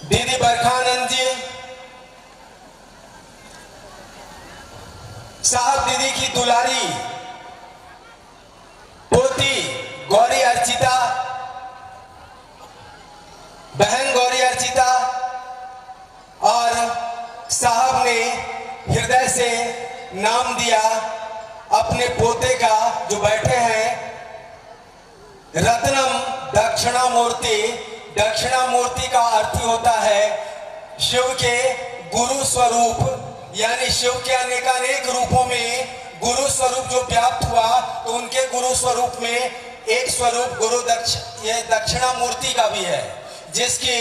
दीदी बरखानंद जी, साहब दीदी की दुलारी पोती गौरी अर्चिता, बहन गौरी अर्चिता, और साहब ने हृदय से नाम दिया अपने पोते का जो बैठे हैं, रत्नम दक्षिणामूर्ति। दक्षिणामूर्ति का अर्थ होता है शिव के गुरु स्वरूप, यानी शिव के अनेकानेक रूपों में गुरु स्वरूप जो व्याप्त हुआ, तो उनके गुरु स्वरूप में एक स्वरूप गुरु ये दक्षिणामूर्ति का भी है, जिसकी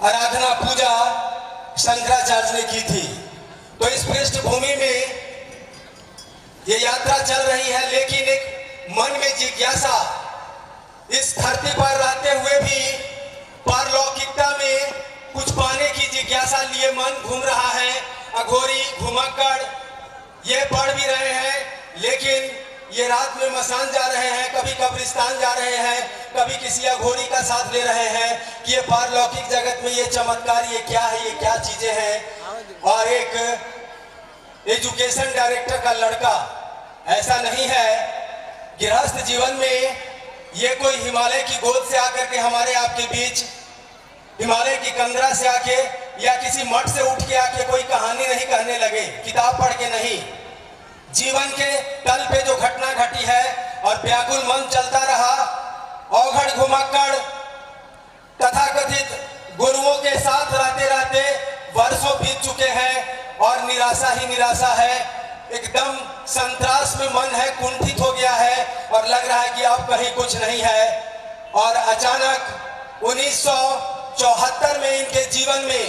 आराधना पूजा शंकराचार्य ने की थी। तो इस पृष्ठभूमि में ये यात्रा चल रही है, लेकिन एक मन में जिज्ञासा, इस धरती पर रहते हुए भी पारलौकिकता में कुछ पाने की जिज्ञासा लिए मन घूम रहा है। अघोरी घुमक्कड़ ये पढ़ भी रहे हैं, लेकिन ये रात में मसान जा रहे हैं, कभी कब्रिस्तान जा रहे हैं, कभी किसी अघोरी का साथ ले रहे हैं कि ये पारलौकिक जगत में ये चमत्कार, ये क्या है, ये क्या चीजें हैं। और एक एजुकेशन डायरेक्टर का लड़का, ऐसा नहीं है गृहस्थ जीवन में ये कोई हिमालय की गोद से आकर के हमारे आपके बीच, हिमालय की कंदरा से आके या किसी मठ से उठ के आके कोई कहानी नहीं कहने लगे, किताब पढ़ के नहीं। जीवन के तल पे जो घटना घटी है और व्याकुल मन चलता रहा, औघड़ घुमक्कड़ तथाकथित गुरुओं के साथ रहते रहते वर्षों बीत चुके हैं और निराशा ही निराशा है। एकदम संत्रास में मन है, कुंठित हो गया है और लग रहा है कि अब कहीं कुछ नहीं है। और अचानक 1974 में इनके जीवन में,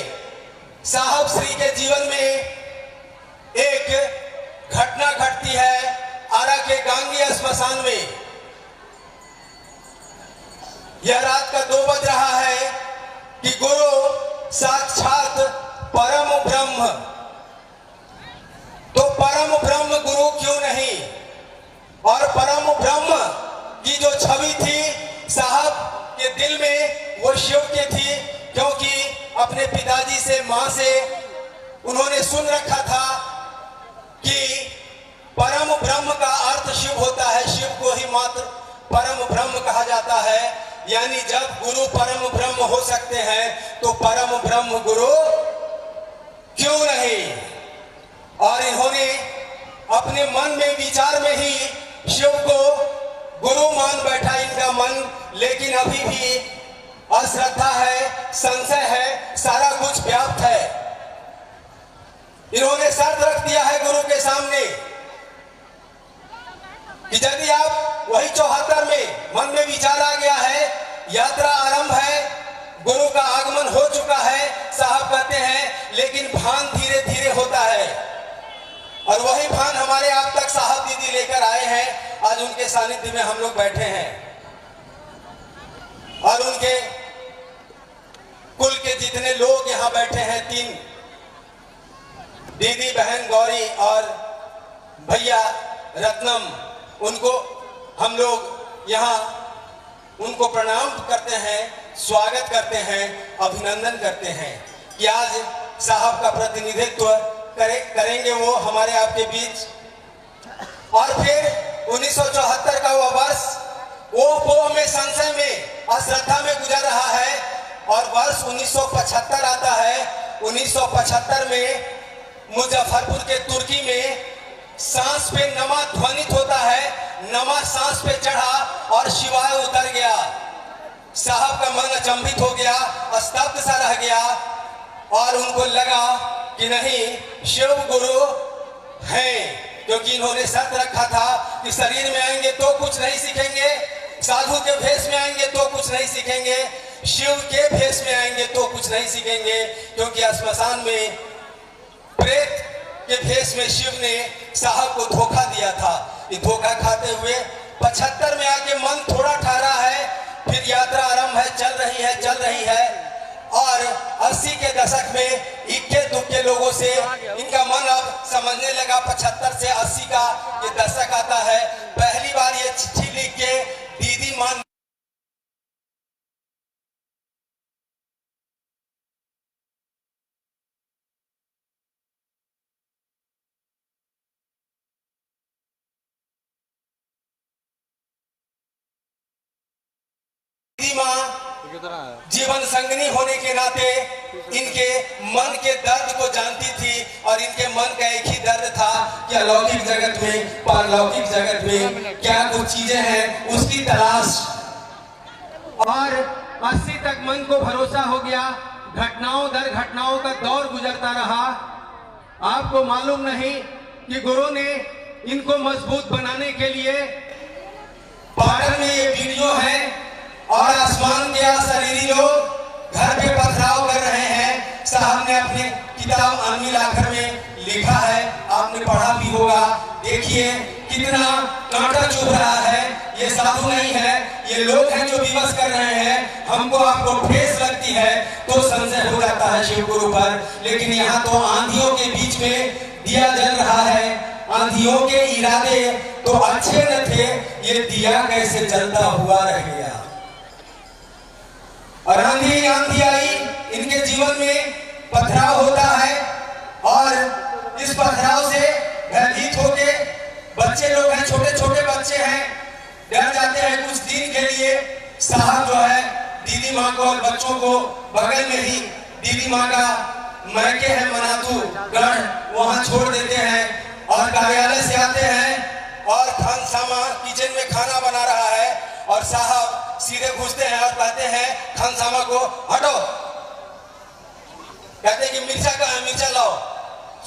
साहब श्री के जीवन में एक घटना घटती है आरा के गांगी श्मशान में। यह रात का 2 बज रहा है कि गुरु साक्षात परम ब्रह्म, तो परम ब्रह्म गुरु क्यों नहीं। और परम ब्रह्म की जो छवि थी साहब के दिल में, वो शिव की थी, क्योंकि अपने पिताजी से, मां से उन्होंने सुन रखा था कि परम ब्रह्म का अर्थ शिव होता है, शिव को ही मात्र परम ब्रह्म कहा जाता है। यानी जब गुरु परम ब्रह्म हो सकते हैं तो परम ब्रह्म गुरु क्यों नहीं। और इन्होंने अपने मन में, विचार में ही शिव को गुरु मान बैठा इनका मन, लेकिन अभी भी अश्रद्धा है, संशय है, सारा कुछ व्याप्त है। इन्होंने शर्त रख दिया है गुरु के सामने कि यदि आप वही 74 में मन में विचार आ गया है, यात्रा आरंभ है, गुरु का आगमन हो चुका है, साहब कहते हैं, लेकिन भान धीरे धीरे होता है। और वही भान हमारे आप तक साहब दीदी लेकर आए हैं। आज उनके सानिध्य में हम लोग बैठे हैं और उनके कुल के जितने लोग यहाँ बैठे हैं, 3 दीदी, बहन गौरी और भैया रत्नम, उनको हम लोग यहाँ उनको प्रणाम करते हैं, स्वागत करते हैं, अभिनंदन करते हैं कि आज साहब का प्रतिनिधित्व करेंगे वो हमारे आपके बीच। और फिर 1974 का वो वर्ष वो पोह में, संशय में, अश्रद्धा में गुजर रहा है और वर्ष 1975 आता है। 1975 में मुजफ्फरपुर के तुर्की में सांस पे नमा ध्वनित होता है, नमा सांस पे चढ़ा और शिवाय उतर गया। साहब का मन अचंभित हो गया, स्तब्ध सा रह गया और उनको लगा कि नहीं, शिव गुरु हैं, क्योंकि इन्होंने शर्त रखा था कि शरीर में आएंगे तो कुछ नहीं सीखेंगे, साधु के भेष में आएंगे तो कुछ नहीं सीखेंगे, शिव के भेष में आएंगे तो कुछ नहीं सीखेंगे, क्योंकि श्मशान में प्रेत के भेष में शिव ने साहब को धोखा दिया था। ये धोखा खाते हुए 75 में आके मन थोड़ा ठहरा है, फिर यात्रा आरंभ है, चल रही है। और 80 के दशक में इक्के दुक्के लोगों से इनका मन अब समझने लगा। 75 से 80 का ये दशक आता है, पहली बार ये चिट्ठी लिख के दीदी मान जीवन संगनी होने के नाते इनके मन के दर्द को जानती थी और इनके मन का एक ही दर्द था कि अलौकिक जगत में, पारलौकिक जगत में क्या कुछ चीजें हैं उसकी तलाश। और 80 तक मन को भरोसा हो गया, घटनाओं दर घटनाओं का दौर गुजरता रहा। आपको मालूम नहीं कि गुरु ने इनको मजबूत बनाने के लिए पाटन में ये वीडियो है और आसमान के शरीरी लोग घर पे पथराव कर रहे हैं। साहब ने अपने किताब अमील आखिर में लिखा है, आपने पढ़ा भी होगा। देखिए कितना कांटा चुभ रहा है, ये साधु नहीं है, ये लोग हैं जो विवश कर रहे हैं। हमको आपको ठेस लगती है तो संशय हो जाता है शिव गुरु पर, लेकिन यहाँ तो आंधियों के बीच में दिया जल रहा है। आंधियों के इरादे तो अच्छे न थे, ये दिया कैसे जलता हुआ रह गया। और आंधी आई, इनके जीवन में पथराव होता है और इस पथराव से भयभीत होके बच्चे लोग हैं, छोटे छोटे बच्चे हैं, डर जाते हैं कुछ दिन के लिए। साहब जो है दीदी माँ को और बच्चों को बगल में ही दीदी माँ का मैके है मनातू गढ़, वहां छोड़ देते हैं और कार्यालय से आते हैं और खानसामा किचन में खाना बना रहा है और साहब सीधे घुसते हैं और कहते हैं खानसामा को हटो। कहते हैं कि मिर्चा कहाँ है, मिर्चा लाओ,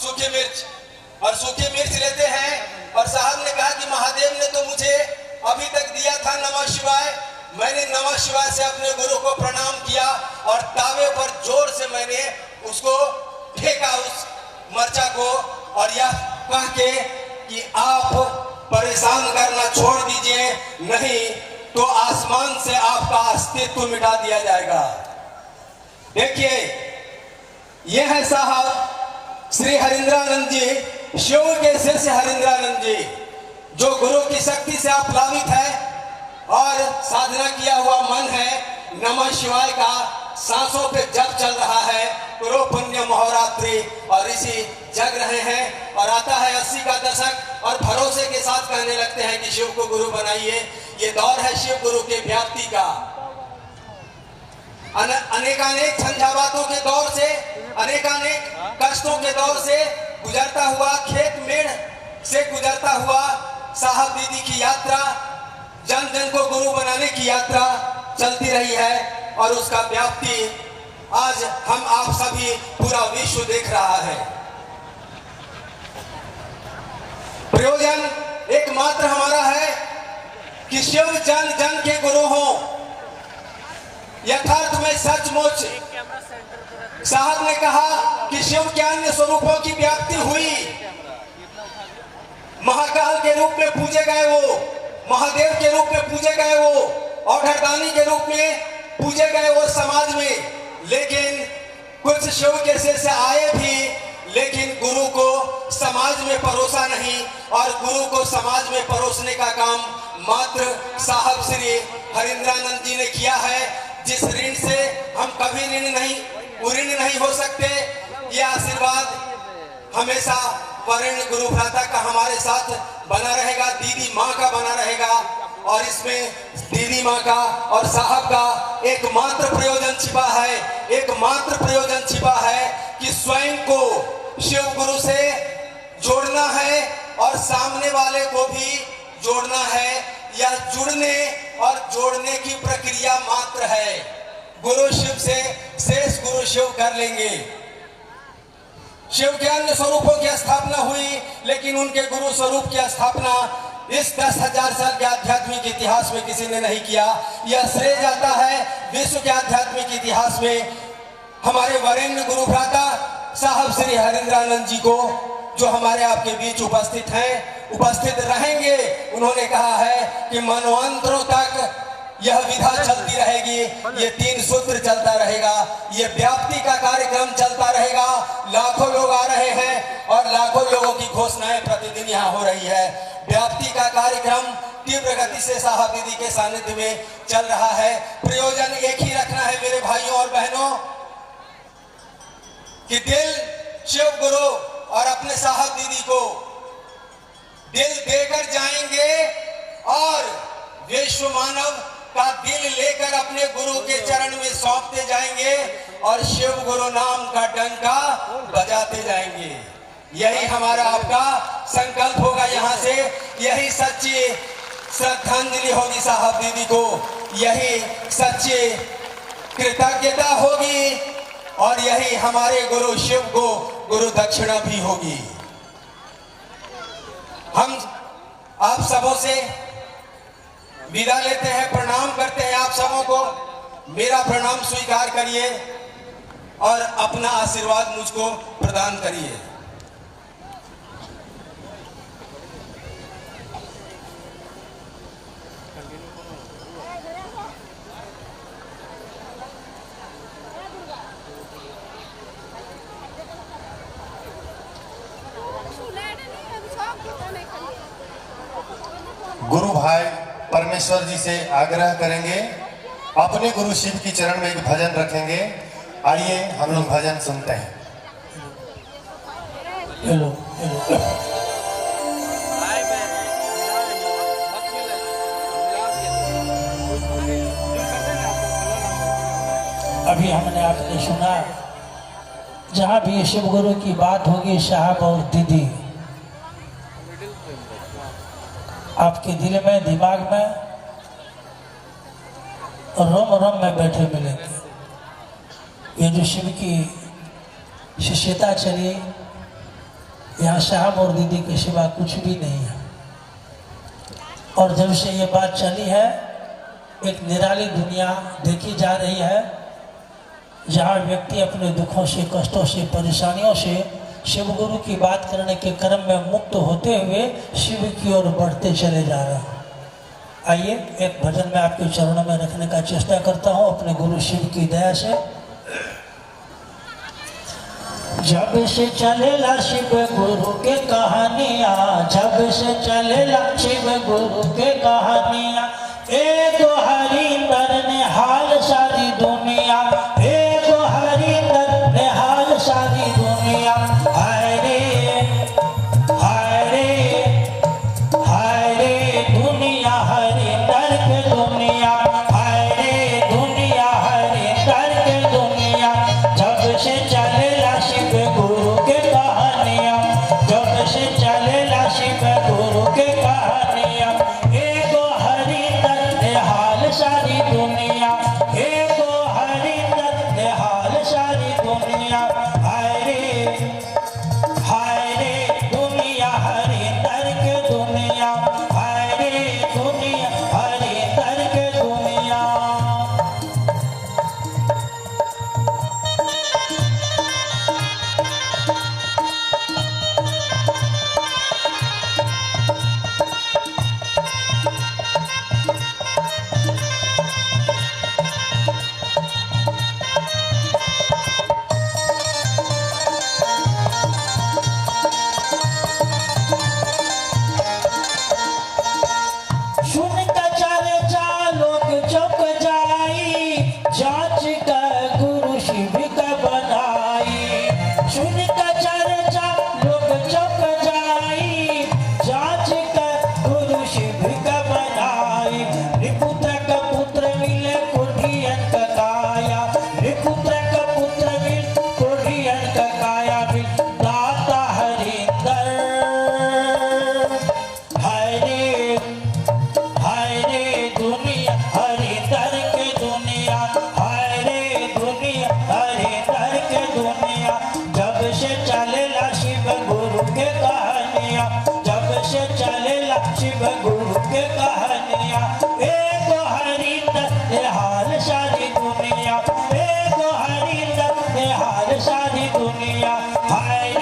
सूखी मिर्च। और सूखी मिर्च लेते हैं और साहब ने कहा कि महादेव ने तो मुझे अभी तक दिया था नमः शिवाय, मैंने नमः शिवाय से अपने गुरु को प्रणाम किया और तावे पर जोर से मैंने उसको फेंका उस मर्चा को और यह कह के कि आप परेशान करना छोड़ दीजिए, नहीं तो आसमान से आपका अस्तित्व मिटा दिया जाएगा। देखिए यह है साहब श्री हरिंद्रानंद जी, शिव के शिष्य हरिंद्रानंद जी, जो गुरु की शक्ति से प्लावित है और साधना किया हुआ मन है। नमः शिवाय का सांसों पे जप चल रहा है, गुरु पुण्य महोरात्रि, और इसी जग रहे हैं। और आता है 80 का दशक और भरोसे के साथ कहने लगते हैं कि शिव को गुरु बनाइए। ये दौर है शिव गुरु के व्याप्ति का। अनेकानेक झंझावातों के दौर से, अनेकानेक कष्टों के दौर से गुजरता हुआ, खेत मेढ़ से गुजरता हुआ साहब दीदी की यात्रा, जन जन को गुरु बनाने की यात्रा चलती रही है और उसका व्याप्ति आज हम आप सभी पूरा विश्व देख रहा है। प्रयोजन एकमात्र हमारा है कि शिव जन जन के गुरु हो। यथार्थ में सचमुच साहब ने कहा कि शिव के अन्य स्वरूपों की व्याप्ति हुई। महाकाल के रूप में पूजे गए वो, महादेव के रूप में पूजे गए वो, औढ़दानी के रूप में पूजे गए वो समाज में। लेकिन कुछ शिव के शिष्य आए भी, लेकिन गुरु को समाज में परोसा नहीं। और गुरु को समाज में परोसने का काम मात्र साहब श्री हरिंद्रानंद जी ने किया है, जिस ऋण से हम कभी ऋण नहीं हो सकते। यह आशीर्वाद हमेशा वरुण गुरु भ्राता का हमारे साथ बना रहेगा, दीदी माँ का बना रहेगा। और इसमें दीदी माँ का और साहब का एकमात्र प्रयोजन छिपा है, एकमात्र प्रयोजन छिपा है कि स्वयं को शिव गुरु से जोड़ना है और सामने वाले को भी जोड़ना है। यह जुड़ने और जोड़ने की प्रक्रिया मात्र है। गुरु शिव से शेष गुरु शिव कर लेंगे। शिव के अन्य स्वरूपों की स्थापना हुई, लेकिन उनके गुरु स्वरूप की स्थापना इस 10,000 साल के आध्यात्मिक इतिहास में किसी ने नहीं किया। यह श्रेय जाता है विश्व के आध्यात्मिक इतिहास में हमारे वरेण्य गुरु भ्राता साहब श्री हरिंद्रानंद जी को, जो हमारे आपके बीच उपस्थित हैं, उपस्थित रहेंगे। उन्होंने कहा है कि मनवंतरों तक यह विधा चलती रहेगी, ये 3 सूत्र चलता रहेगा, ये व्याप्ति का कार्यक्रम चलता रहेगा। लाखों लोग आ रहे हैं और लाखों लोगों की घोषणाएं प्रतिदिन यहाँ हो रही है। व्याप्ति का कार्यक्रम तीव्र गति से साहब दीदी के सानिध्य में चल रहा है। प्रयोजन एक ही रखना है मेरे भाइयों और बहनों कि दिल शिव गुरु और अपने साहब दीदी को दिल देकर जाएंगे और विश्व मानव का दिल लेकर अपने गुरु के चरण में सौंपते जाएंगे और शिव गुरु नाम का डंका बजाते जाएंगे। यही हमारा आपका संकल्प होगा। यहाँ से यही सच्ची श्रद्धांजलि होगी साहब दीदी को, यही सच्ची कृतज्ञता होगी और यही हमारे गुरु शिव को गुरु दक्षिणा भी होगी। हम आप सबों से विदा लेते हैं, प्रणाम करते हैं आप सबों को। मेरा प्रणाम स्वीकार करिए और अपना आशीर्वाद मुझको प्रदान करिए। गुरु भाई परमेश्वर जी से आग्रह करेंगे, अपने गुरु शिव की चरण में एक भजन रखेंगे। आइए हम लोग भजन सुनते हैं। Hello hello. अभी हमने आपने सुना, जहाँ भी शिव गुरु की बात होगी साहब और दीदी आपके दिल में दिमाग में रोम रोम में बैठे मिलेंगे। ये जो शिव की शिष्यता चली, यहाँ साहब और दीदी के सिवा कुछ भी नहीं है। और जब से ये बात चली है, एक निराली दुनिया देखी जा रही है, जहाँ व्यक्ति अपने दुखों से, कष्टों से, परेशानियों से शिव गुरु की बात करने के क्रम में मुक्त होते हुए शिव की ओर बढ़ते चले जा रहे हैं। आइए एक भजन में आपके चरणों में रखने का चेष्टा करता हूँ अपने गुरु शिव की दया से। जब से चलेला शिव गुरु के कहानियाँ, जब से चलेला शिव गुरु के कहानियाँ, एक हरिंदर ने हाल सारी दुनिया, एक हरिंदर ने हाल सारी दुनिया। हाय रे हाय रे हाय रे दुनिया हरिंदर के दुनिया, हाय रे दुनिया हरिंदर के दुनिया। जब से चलेला शिव गुरु के कहानियाँ, जब से चलेला शिव गुरु के कहानियाँ, एक हरिंदर ने हाल सारी दुनिया, एक हरिंदर ने हाल सारी दुनिया। हाय रे दुनिया हरिंदर के दुनिया, हाय रे दुनिया हरिंदर के दुनिया। सुन का चाले चालोक चौक जाई, जांच का गुरु शिव का बनाई। सुन का चाले चालोक चौक जाई, जांच का गुरु शिव का बनाई। निपुत्र का पुत्र मिले कोढ़ियन का काया, निपुत्र का पुत्र मिले कोढ़ियन का काया। मिल दाता हरिंदर, हाय रे दुनिया हरिंदर के दुनिया, हाय रे दुनिया हरिंदर के दुनिया। जब से चलेला शिव गुरु के कहानियाँ, जब से चलेला शिव गुरु के कहानियाँ, एक हरिंदर ने हाल सारी दुनिया, एक हरिंदर ने हाल सारी दुनिया। हाय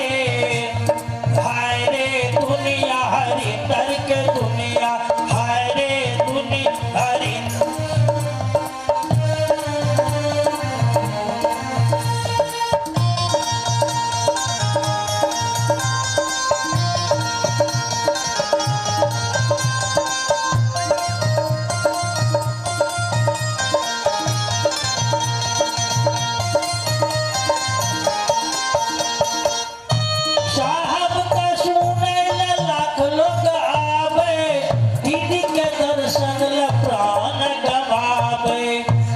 रे दुनिया हरिंदर के दुनिया, हाय रे दुनिया हरिंदर। साहब का सुने लाख लोग आवे, दीदी के दर्शन ला प्राण गवावे।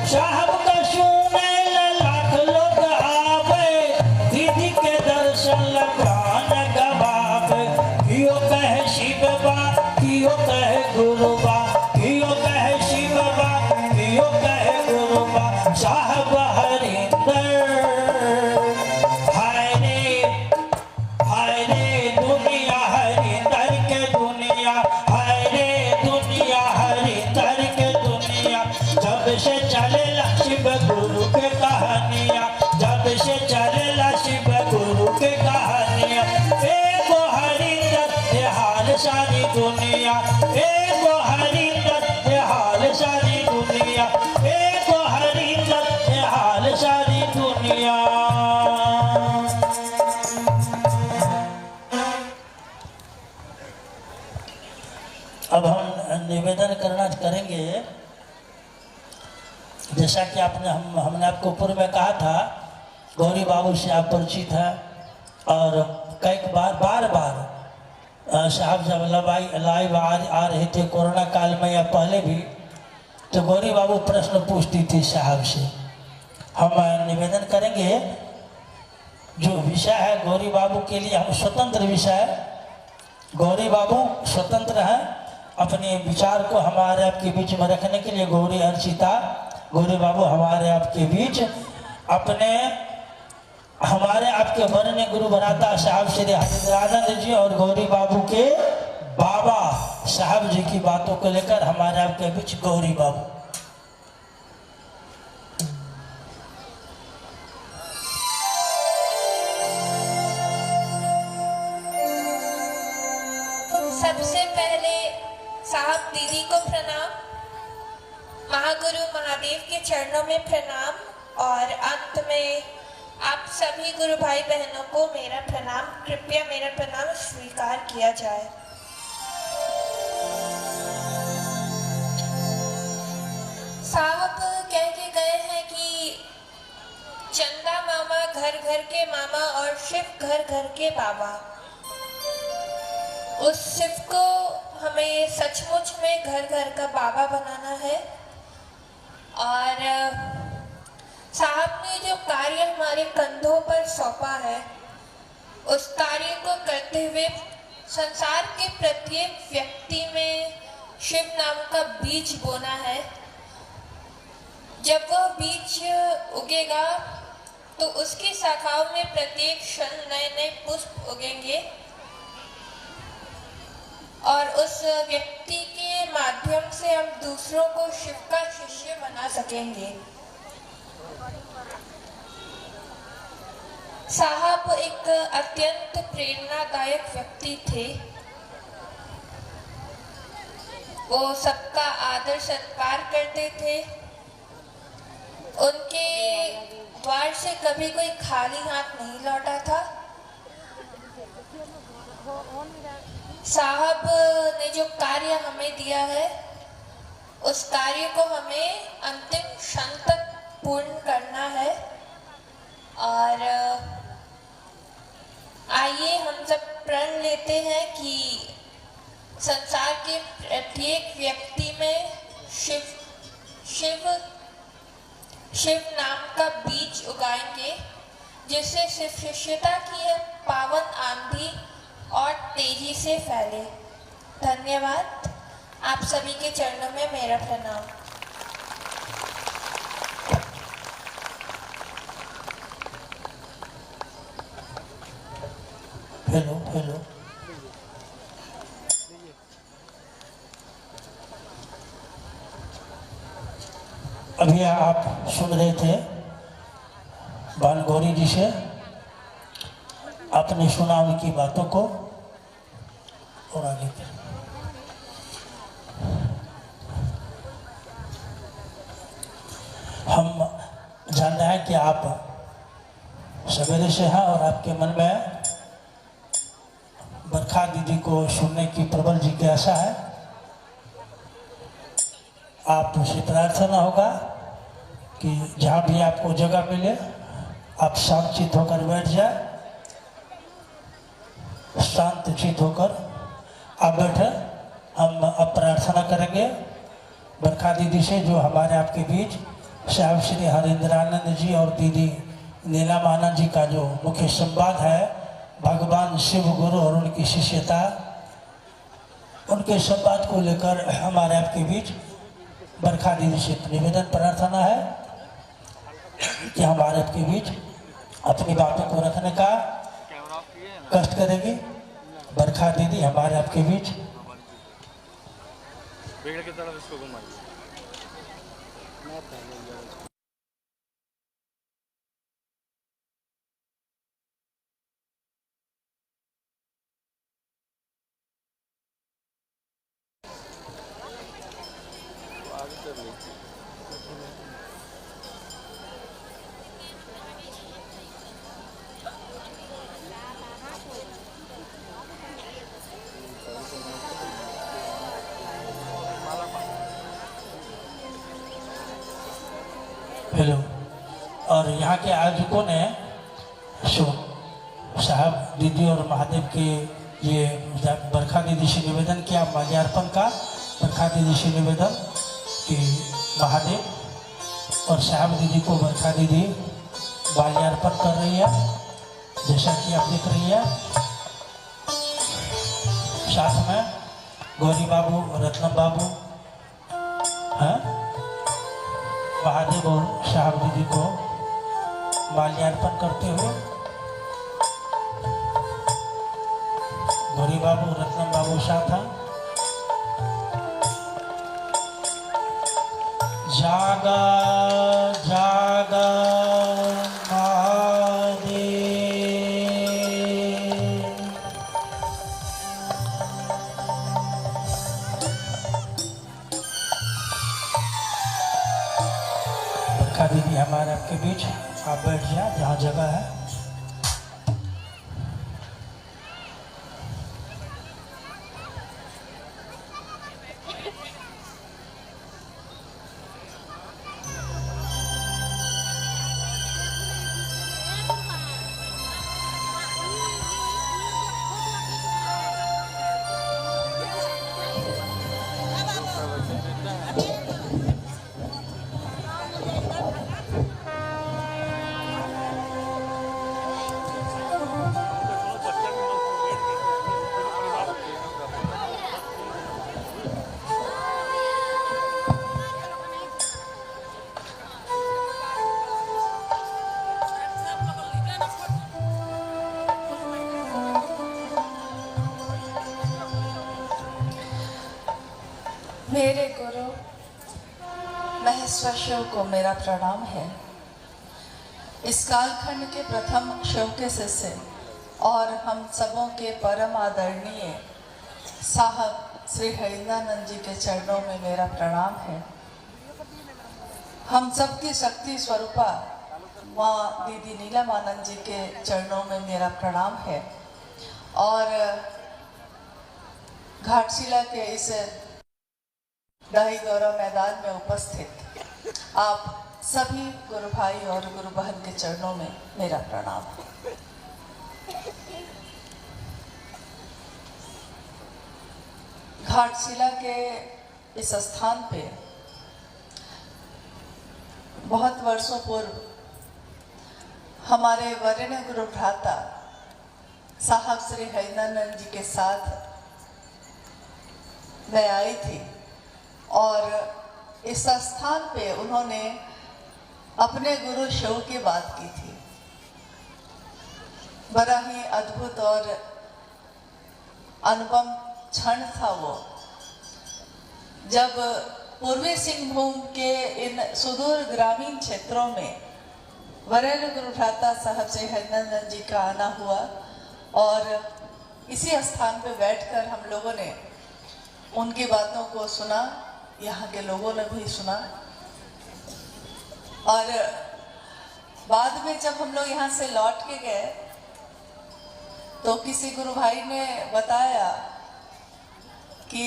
साहब का सुने साहब हरिंदर। हाय रे दुनिया हरिंदर के दुनिया, हाय रे दुनिया हरिंदर के दुनिया। जब से चलेला शिव गुरु के कहानियाँ, जब से चलेला शिव गुरु के कहानियाँ। एगो हरिंदर ये हाल सारी दुनिया, एगो हरिंदर ये हाल सारी दुनिया, एगो हरिंदर ये हाल सारी दुनिया। अब हम निवेदन करना करेंगे, जैसा कि हमने आपको पूर्व में कहा था, गौरी बाबू से आप परिचित हैं और कई बार साहब जब लाइव आ रहे थे कोरोना काल में या पहले भी, तो गौरी बाबू प्रश्न पूछती थी साहब से। हम निवेदन करेंगे, जो विषय है गौरी बाबू के लिए हम स्वतंत्र विषय, गौरी बाबू स्वतंत्र हैं अपने विचार को हमारे आपके बीच में रखने के लिए। गौरी अर्चिता गौरी बाबू हमारे आपके बीच अपने हमारे आपके वरण्य गुरु भराता साहब श्री हरिंद्रानंद जी और गौरी बाबू के बाबा साहब जी की बातों को लेकर हमारे आपके बीच गौरी बाबू। सबसे पहले साहब दीदी को प्रणाम, महागुरु महादेव के चरणों में प्रणाम और अंत में आप सभी गुरु भाई बहनों को मेरा प्रणाम। कृपया मेरा प्रणाम स्वीकार किया जाए। साहब कह के गए हैं कि चंदा मामा घर घर के मामा और शिव घर घर के बाबा। उस शिव को हमें सचमुच में घर घर का बाबा बनाना है। और साहब ने जो कार्य हमारे कंधों पर सौंपा है, उस कार्य को करते हुए संसार के प्रत्येक व्यक्ति में शिव नाम का बीज बोना है। जब वह बीज उगेगा तो उसकी शाखाओं में प्रत्येक क्षण नए नए पुष्प उगेंगे और उस व्यक्ति के माध्यम से हम दूसरों को शिव का शिष्य बना सकेंगे। साहब एक अत्यंत प्रेरणादायक व्यक्ति थे। वो सबका आदर सत्कार करते थे। उनके द्वार से कभी कोई खाली हाथ नहीं लौटा था। साहब ने जो कार्य हमें दिया है, उस कार्य को हमें अंतिम क्षण तक पूर्ण करना है। और आइए हम सब प्रण लेते हैं कि संसार के प्रत्येक व्यक्ति में शिव नाम का बीज उगाएंगे, जिससे शिव शिष्यता की यह पावन आंधी और तेजी से फैले। धन्यवाद। आप सभी के चरणों में मेरा प्रणाम। हेलो। अभी आप सुन रहे थे बाल गौरी जी से, आपने सुना उनकी बातों को और आगे हम जान रहे हैं कि आप सवेरे से हैं और आपके मन में बरखा दीदी को सुनने की प्रबल जिज्ञासा है। आपसे प्रार्थना होगा कि जहाँ भी आपको जगह मिले आप शांतचित होकर बैठ जाए, शांतचित होकर आप बैठे। हम अब प्रार्थना करेंगे बरखा दीदी से, जो हमारे आपके बीच साहब श्री हरिंद्रानंद जी और दीदी नीलम आनंद जी का जो मुख्य संवाद है, भगवान शिव गुरु और उनकी शिष्यता, उनके संवाद को लेकर हमारे आपके बीच बरखा दीदी से निवेदन प्रार्थना है। कि हमारे आपके बीच अपनी बातों को रखने का कष्ट करेगी। बरखा दीदी हमारे आपके बीच की तरफ इसको घुमाइए। हेलो। और यहाँ के आयोजकों ने साहब दीदी और महादेव के ये बरखा दीदी से निवेदन किया माल्यार्पण का। बरखा दीदी से निवेदन कि महादेव और साहब दीदी को बरखा दीदी माल्यार्पण कर रही है, जैसा कि आप देख रही है। साथ में गौरी बाबू, रत्नम बाबू हैं, महादेव और साहब दीदी को माल्यार्पण करते हुए गौरी बाबू, रत्नम बाबू साथ हैं। जागा जागा महादेव, बरखा दीदी हमारे आपके बीच, आप बैठ जाए जहाँ जगह है। मेरे गुरु महेश्वर शिव को मेरा प्रणाम है। इस कालखंड के प्रथम शिव के शिष्य और हम सबों के परम आदरणीय साहब श्री हरिंदानंद जी के चरणों में मेरा प्रणाम है। हम सबकी शक्ति स्वरूपा माँ दीदी नीलमानंद जी के चरणों में मेरा प्रणाम है। और घाटशिला के इस दही गौरव मैदान में उपस्थित आप सभी गुरु भाई और गुरु बहन के चरणों में मेरा प्रणाम है। घाटशिला के इस स्थान पे बहुत वर्षों पूर्व हमारे वरेण्य गुरु भ्राता साहब श्री हरिंदानंद जी के साथ मैं आई थी और इस स्थान पे उन्होंने अपने गुरु शिव की बात की थी। बड़ा ही अद्भुत और अनुपम क्षण था वो, जब पूर्वी सिंहभूम के इन सुदूर ग्रामीण क्षेत्रों में वरेण्य गुरु भ्राता साहब श्री हरिंदानंद जी का आना हुआ और इसी स्थान पे बैठकर हम लोगों ने उनकी बातों को सुना, यहाँ के लोगों ने भी सुना। और बाद में जब हम लोग यहाँ से लौट के गए तो किसी गुरु भाई ने बताया कि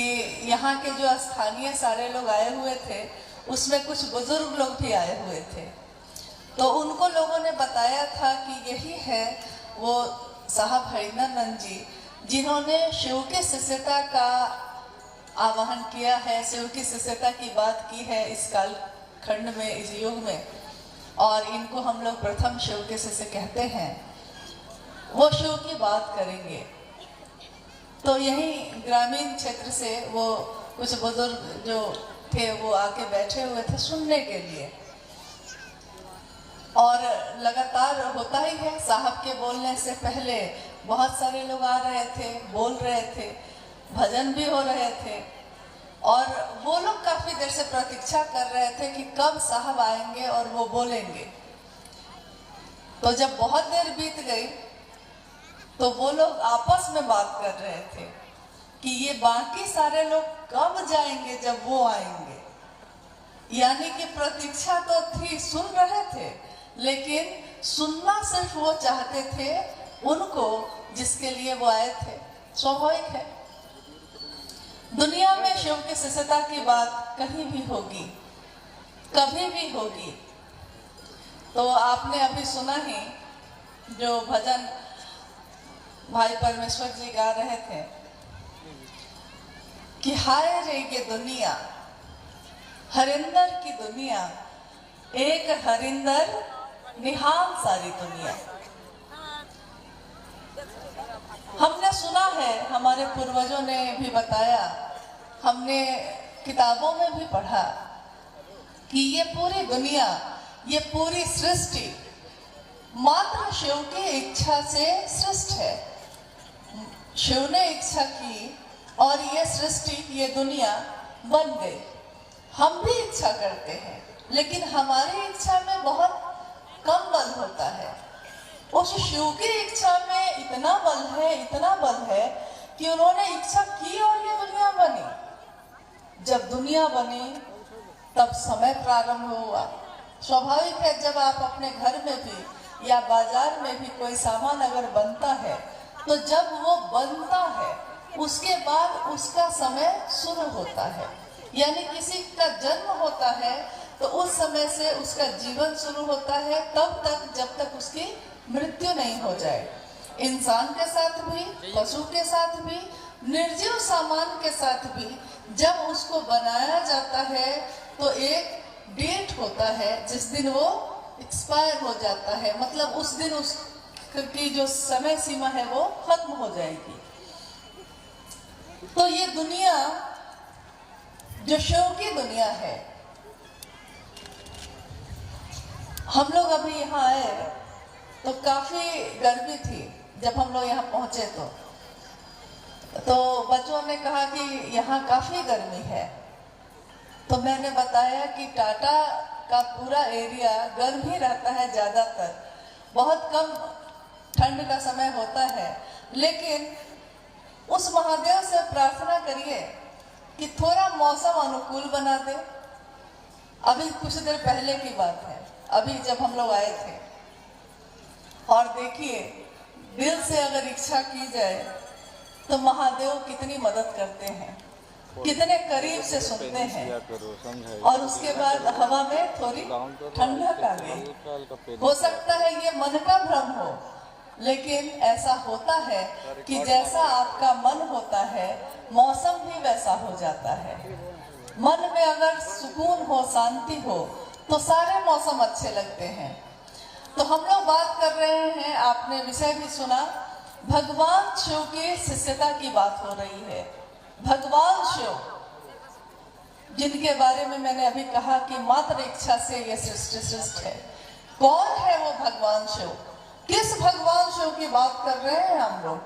यहाँ के जो स्थानीय सारे लोग आए हुए थे उसमें कुछ बुजुर्ग लोग भी आए हुए थे। तो उनको लोगों ने बताया था कि यही है वो साहब हरिंदानंद जी जिन्होंने शिव के शिष्यता का आवाहन किया है, शिव की शिष्यता की बात की है इस काल खंड में, इस युग में, और इनको हम लोग प्रथम शिव के शिष्य कहते हैं। वो शिव की बात करेंगे। तो यही ग्रामीण क्षेत्र से वो कुछ बुजुर्ग जो थे वो आके बैठे हुए थे सुनने के लिए। और लगातार होता ही है। साहब के बोलने से पहले बहुत सारे लोग आ रहे थे, बोल रहे थे, भजन भी हो रहे थे और वो लोग काफी देर से प्रतीक्षा कर रहे थे कि कब साहब आएंगे और वो बोलेंगे। तो जब बहुत देर बीत गई तो वो लोग आपस में बात कर रहे थे कि ये बाकी सारे लोग कब जाएंगे जब वो आएंगे। यानी कि प्रतीक्षा तो थी, सुन रहे थे, लेकिन सुनना सिर्फ वो चाहते थे उनको जिसके लिए वो आए थे। स्वाभाविक है, दुनिया में शिव की शिष्यता की बात कहीं भी होगी, कभी भी होगी। तो आपने अभी सुना ही जो भजन भाई परमेश्वर जी गा रहे थे कि हाय रे ये दुनिया, हरिंदर की दुनिया, एक हरिंदर निहाल सारी दुनिया। हमने सुना है, हमारे पूर्वजों ने भी बताया, हमने किताबों में भी पढ़ा कि ये पूरी दुनिया, ये पूरी सृष्टि मात्र शिव की इच्छा से सृष्ट है। शिव ने इच्छा की और ये सृष्टि, ये दुनिया बन गई। हम भी इच्छा करते हैं, लेकिन हमारी इच्छा में बहुत कम बल होता है। उस शिव की इच्छा में इतना बल है, इतना बल है कि उन्होंने इच्छा की और ये दुनिया बनी। जब दुनिया बनी तब समय प्रारंभ हुआ। स्वाभाविक है, जब आप अपने घर में भी या बाजार में भी कोई सामान अगर बनता है तो जब वो बनता है उसके बाद उसका समय शुरू होता है। यानी किसी का जन्म होता है तो उस समय से उसका जीवन शुरू होता है, तब तक जब तक उसकी मृत्यु नहीं हो जाए। इंसान के साथ भी, पशु के साथ भी, निर्जीव सामान के साथ भी जब उसको बनाया जाता है तो एक डेट होता है जिस दिन वो एक्सपायर हो जाता है, मतलब उस दिन उसकी जो समय सीमा है वो खत्म हो जाएगी। तो ये दुनिया जो शिव की दुनिया है, हम लोग अभी यहाँ आए तो काफी गर्मी थी। जब हम लोग यहाँ पहुंचे तो बच्चों ने कहा कि यहाँ काफी गर्मी है। तो मैंने बताया कि टाटा का पूरा एरिया गर्म ही रहता है ज्यादातर, बहुत कम ठंड का समय होता है। लेकिन उस महादेव से प्रार्थना करिए कि थोड़ा मौसम अनुकूल बना दे। अभी कुछ देर पहले की बात है, अभी जब हम लोग आए थे, और देखिए दिल से अगर इच्छा की जाए तो महादेव कितनी मदद करते हैं, कितने करीब से सुनते हैं। और उसके बाद हवा में थोड़ी ठंडक आ गई। हो सकता है ये मन का भ्रम हो, लेकिन ऐसा होता है कि जैसा आपका मन होता है मौसम भी वैसा हो जाता है। मन में अगर सुकून हो, शांति हो, तो सारे मौसम अच्छे लगते हैं। तो हम लोग बात कर रहे हैं, आपने विषय भी सुना, भगवान शिव की शिष्यता की बात हो रही है। भगवान शिव जिनके बारे में मैंने अभी कहा कि मात्र इच्छा से ये सृष्टि सृष्ट है। कौन है वो भगवान शिव? किस भगवान शिव की बात कर रहे हैं हम लोग?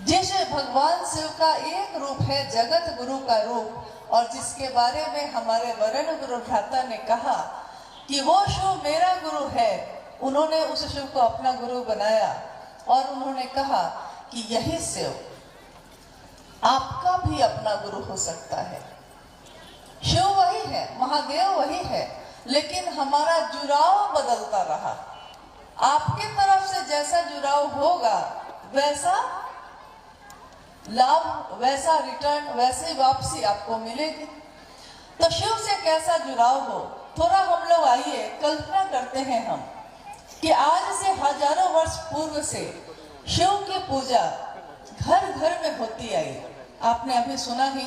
जिस भगवान शिव का एक रूप है, जगत गुरु का रूप, और जिसके बारे में हमारे वरण गुरु भ्राता ने कहा कि वो शिव मेरा गुरु है। उन्होंने उस शिव को अपना गुरु बनाया और उन्होंने कहा कि यही शिव आपका भी अपना गुरु हो सकता है। शिव वही है, महादेव वही है, लेकिन हमारा जुड़ाव बदलता रहा। आपके तरफ से जैसा जुड़ाव होगा वैसा लाभ, वैसा रिटर्न, वैसे वापसी आपको मिलेगी। तो शिव से कैसा जुड़ाव हो, थोड़ा हम लोग आइए कल्पना करते हैं हम कि आज से हजारों वर्ष पूर्व से शिव की पूजा घर घर में होती आई। आपने अभी सुना ही,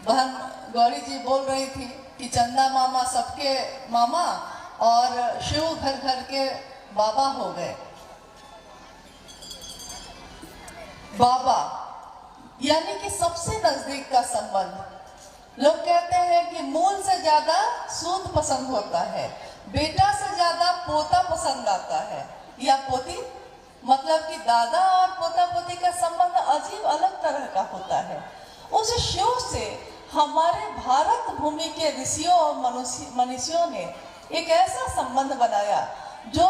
बहन गौरी जी बोल रही थी कि चंदा मामा सबके मामा और शिव घर घर के बाबा हो गए। बाबा यानी कि सबसे नजदीक का संबंध। लोग कहते हैं कि मूल से ज्यादा सूद पसंद होता है, बेटा से ज्यादा पोता पसंद आता है या पोती, मतलब कि दादा और पोता पोती का संबंध अजीब अलग तरह का होता है। उस शिव से हमारे भारत भूमि के ऋषियों और मनुष्यों ने एक ऐसा संबंध बनाया जो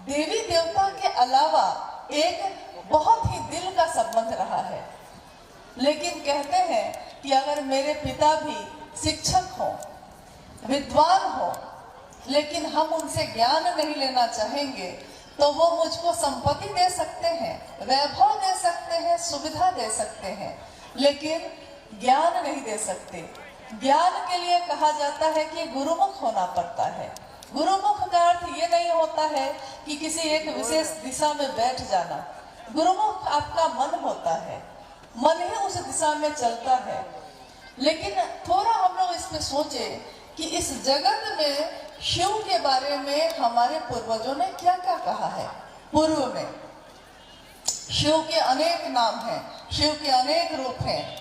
देवी देवता के अलावा एक बहुत ही दिल का संबंध रहा है। लेकिन कहते हैं कि अगर मेरे पिता भी शिक्षक हो, विद्वान हो, लेकिन हम उनसे ज्ञान नहीं लेना चाहेंगे तो वो मुझको संपत्ति दे सकते हैं, वैभव दे सकते हैं, सुविधा दे सकते हैं, लेकिन ज्ञान नहीं दे सकते। ज्ञान के लिए कहा जाता है कि गुरुमुख होना पड़ता है। गुरुमुख का अर्थ ये नहीं होता है कि किसी एक विशेष दिशा में बैठ जाना। गुरुमुख आपका मन होता है, मन ही उस दिशा में चलता है। लेकिन थोड़ा हम लोग इस पे सोचे कि इस जगत में शिव के बारे में हमारे पूर्वजों ने क्या क्या कहा है। पूर्व में शिव के अनेक नाम हैं, शिव के अनेक रूप हैं।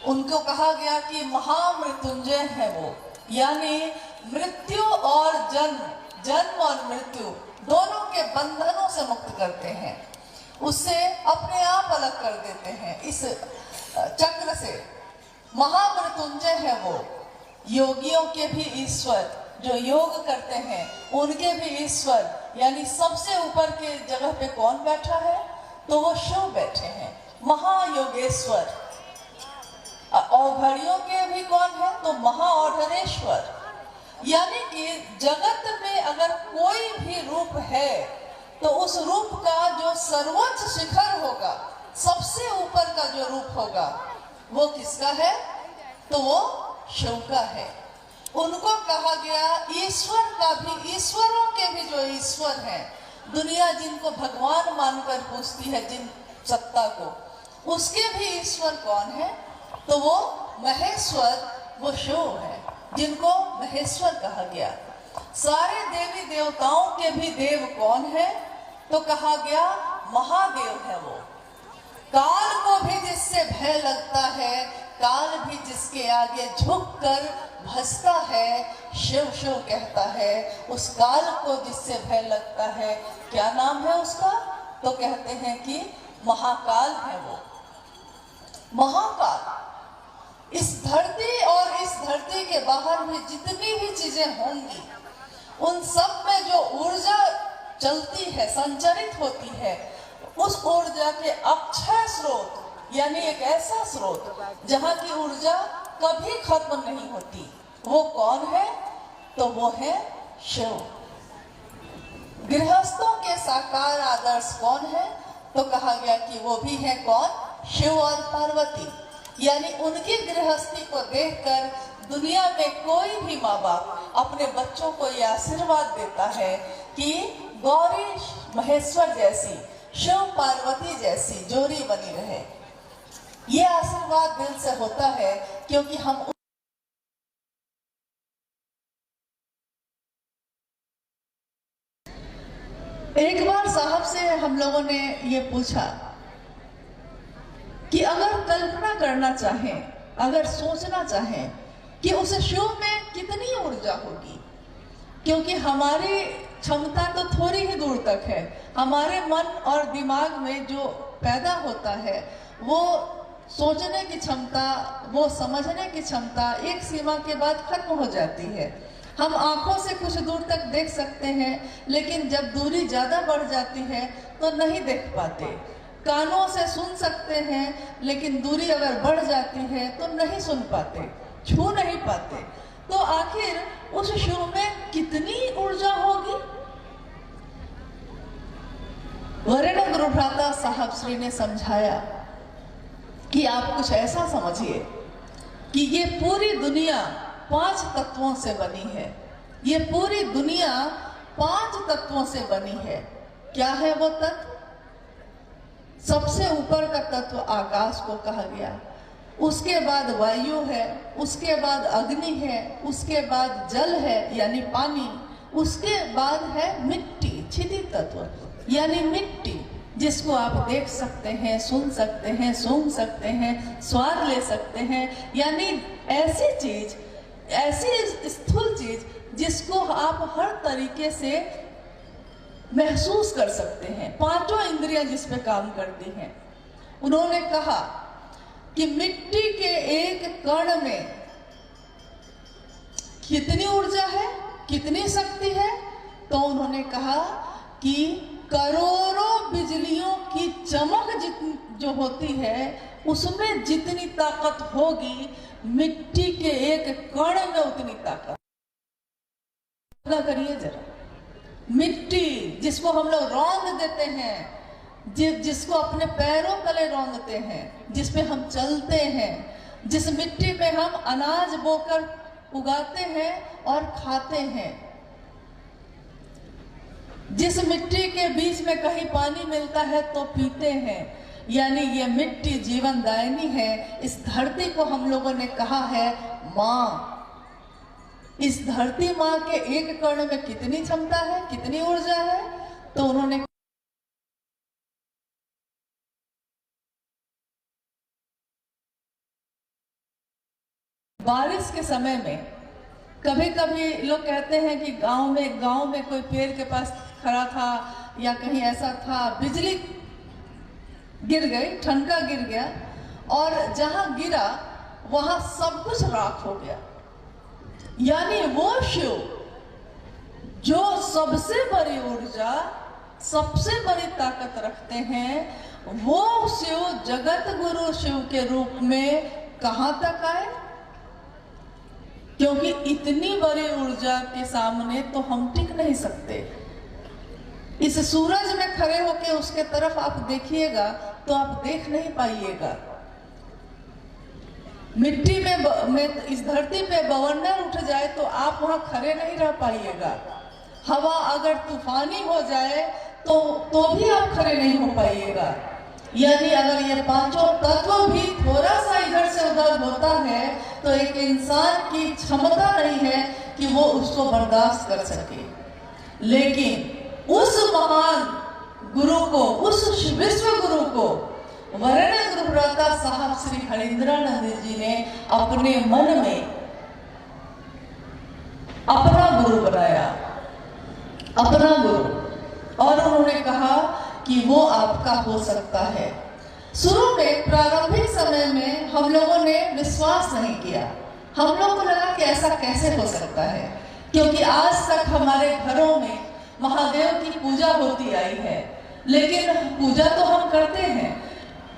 उनको कहा गया कि महामृत्युंजय है वो, यानी मृत्यु और जन्म और मृत्यु दोनों के बंधनों से मुक्त करते हैं, उससे अपने आप अलग कर देते हैं इस चक्र से। महामृत्युंजय है वो, योगियों के भी ईश्वर, जो योग करते हैं उनके भी ईश्वर, यानी सबसे ऊपर के जगह पे कौन बैठा है, तो वो शिव बैठे हैं, महायोगेश्वर। औघड़ियों के भी कौन है, तो महाऔढ़ेश्वर। यानी कि जगत में अगर कोई भी रूप है तो उस रूप का जो सर्वोच्च शिखर होगा, सबसे ऊपर का जो रूप होगा, वो किसका है, तो वो शिव का है। उनको कहा गया ईश्वर का भी, ईश्वरों के भी जो ईश्वर हैं, दुनिया जिनको भगवान मानकर पूछती है, जिन सत्ता को, उसके भी ईश्वर कौन है, तो वो महेश्वर, वो शिव है, जिनको महेश्वर कहा गया। सारे देवी देवताओं के भी देव कौन है, तो कहा गया महादेव है वो। काल को भी जिससे भय लगता है, काल भी जिसके आगे झुककर भसता है, शिव शिव कहता है। उस काल को जिससे भय लगता है, क्या नाम है उसका, तो कहते हैं कि महाकाल है वो। महाकाल इस धरती और इस धरती के बाहर में जितनी भी चीजें होंगी, उन सब में जो ऊर्जा चलती है, संचरित होती है, उस ऊर्जा के अक्षय स्रोत, यानी एक ऐसा स्रोत जहां की ऊर्जा कभी खत्म नहीं होती, वो कौन है, तो वो है शिव। गृहस्थों के साकार आदर्श कौन है, तो कहा गया कि वो भी है कौन, शिव और पार्वती। यानी उनकी गृहस्थी को देखकर दुनिया में कोई भी माँ बाप अपने बच्चों को यह आशीर्वाद देता है कि गौरी महेश्वर जैसी, शिव पार्वती जैसी जोड़ी बनी रहे। ये आशीर्वाद दिल से होता है, क्योंकि हम एक बार साहब से हम लोगों ने ये पूछा कि अगर कल्पना करना चाहें, अगर सोचना चाहें कि उस शिव में कितनी ऊर्जा होगी, क्योंकि हमारी क्षमता तो थोड़ी ही दूर तक है। हमारे मन और दिमाग में जो पैदा होता है, वो सोचने की क्षमता, वो समझने की क्षमता एक सीमा के बाद खत्म हो जाती है। हम आंखों से कुछ दूर तक देख सकते हैं, लेकिन जब दूरी ज्यादा बढ़ जाती है तो नहीं देख पाते। कानों से सुन सकते हैं, लेकिन दूरी अगर बढ़ जाती है तो नहीं सुन पाते, छू नहीं पाते। तो आखिर उस शिव में कितनी ऊर्जा होगी। वरेण्य गुरु भ्राता साहब श्री ने समझाया कि आप कुछ ऐसा समझिए कि ये पूरी दुनिया 5 तत्वों से बनी है। ये पूरी दुनिया 5 तत्वों से बनी है। क्या है वो तत्व? सबसे ऊपर का तत्व आकाश को कहा गया, उसके बाद वायु है, उसके बाद अग्नि है, उसके बाद जल है यानी पानी, उसके बाद है मिट्टी, क्षितिज तत्व यानी मिट्टी, जिसको आप देख सकते हैं, सुन सकते हैं, सूंघ सकते हैं, स्वाद ले सकते हैं, यानी ऐसी चीज, ऐसी स्थूल चीज जिसको आप हर तरीके से महसूस कर सकते हैं, पांचों इंद्रियां जिस पे काम करती हैं। उन्होंने कहा कि मिट्टी के एक कण में कितनी ऊर्जा है, कितनी शक्ति है, तो उन्होंने कहा कि करोड़ों बिजलियों की चमक जो होती है उसमें जितनी ताकत होगी, मिट्टी के एक कण में उतनी ताकत। क्या करिए जरा, मिट्टी जिसको हम लोग रौंद देते हैं, जिसको अपने पैरों तले रौंदते हैं, जिसपे हम चलते हैं, जिस मिट्टी पे हम अनाज बोकर उगाते हैं और खाते हैं, जिस मिट्टी के बीच में कहीं पानी मिलता है तो पीते हैं, यानी ये मिट्टी जीवनदायिनी है। इस धरती को हम लोगों ने कहा है माँ। इस धरती माँ के एक कण में कितनी क्षमता है, कितनी ऊर्जा है, तो उन्होंने बारिश के समय में कभी कभी लोग कहते हैं कि गांव में कोई पेड़ के पास खड़ा था या कहीं ऐसा था, बिजली गिर गई, ठनका गिर गया और जहां गिरा वहां सब कुछ राख हो गया। यानी वो शिव जो सबसे बड़ी ऊर्जा, सबसे बड़ी ताकत रखते हैं, वो शिव जगत गुरु शिव के रूप में कहां तक आए? क्योंकि इतनी बड़ी ऊर्जा के सामने तो हम टिक नहीं सकते। इस सूरज में खड़े होकर उसके तरफ आप देखिएगा तो आप देख नहीं पाइएगा। मिट्टी में इस धरती पे बवंडर उठ जाए तो आप वहां खड़े नहीं रह पाइएगा। हवा अगर तूफानी हो जाए तो भी आप खड़े नहीं हो पाइएगा। यानी अगर ये पांचों तत्व भी थोड़ा सा इधर से उधर होता है तो एक इंसान की क्षमता नहीं है कि वो उसको बर्दाश्त कर सके। लेकिन उस महान गुरु को, उस विश्व गुरु को वरण्य गुरुव्रता साहब श्री हरिंद्रानंद जी ने अपने मन में अपना गुरु बनाया, अपना गुरु, और उन्होंने कहा कि वो आपका हो सकता है। शुरू में प्रारंभिक समय में हम लोगों ने विश्वास नहीं किया। हम लोगों को लगा कि ऐसा कैसे हो सकता है, क्योंकि आज तक हमारे घरों में महादेव की पूजा होती आई है, लेकिन पूजा तो हम करते हैं,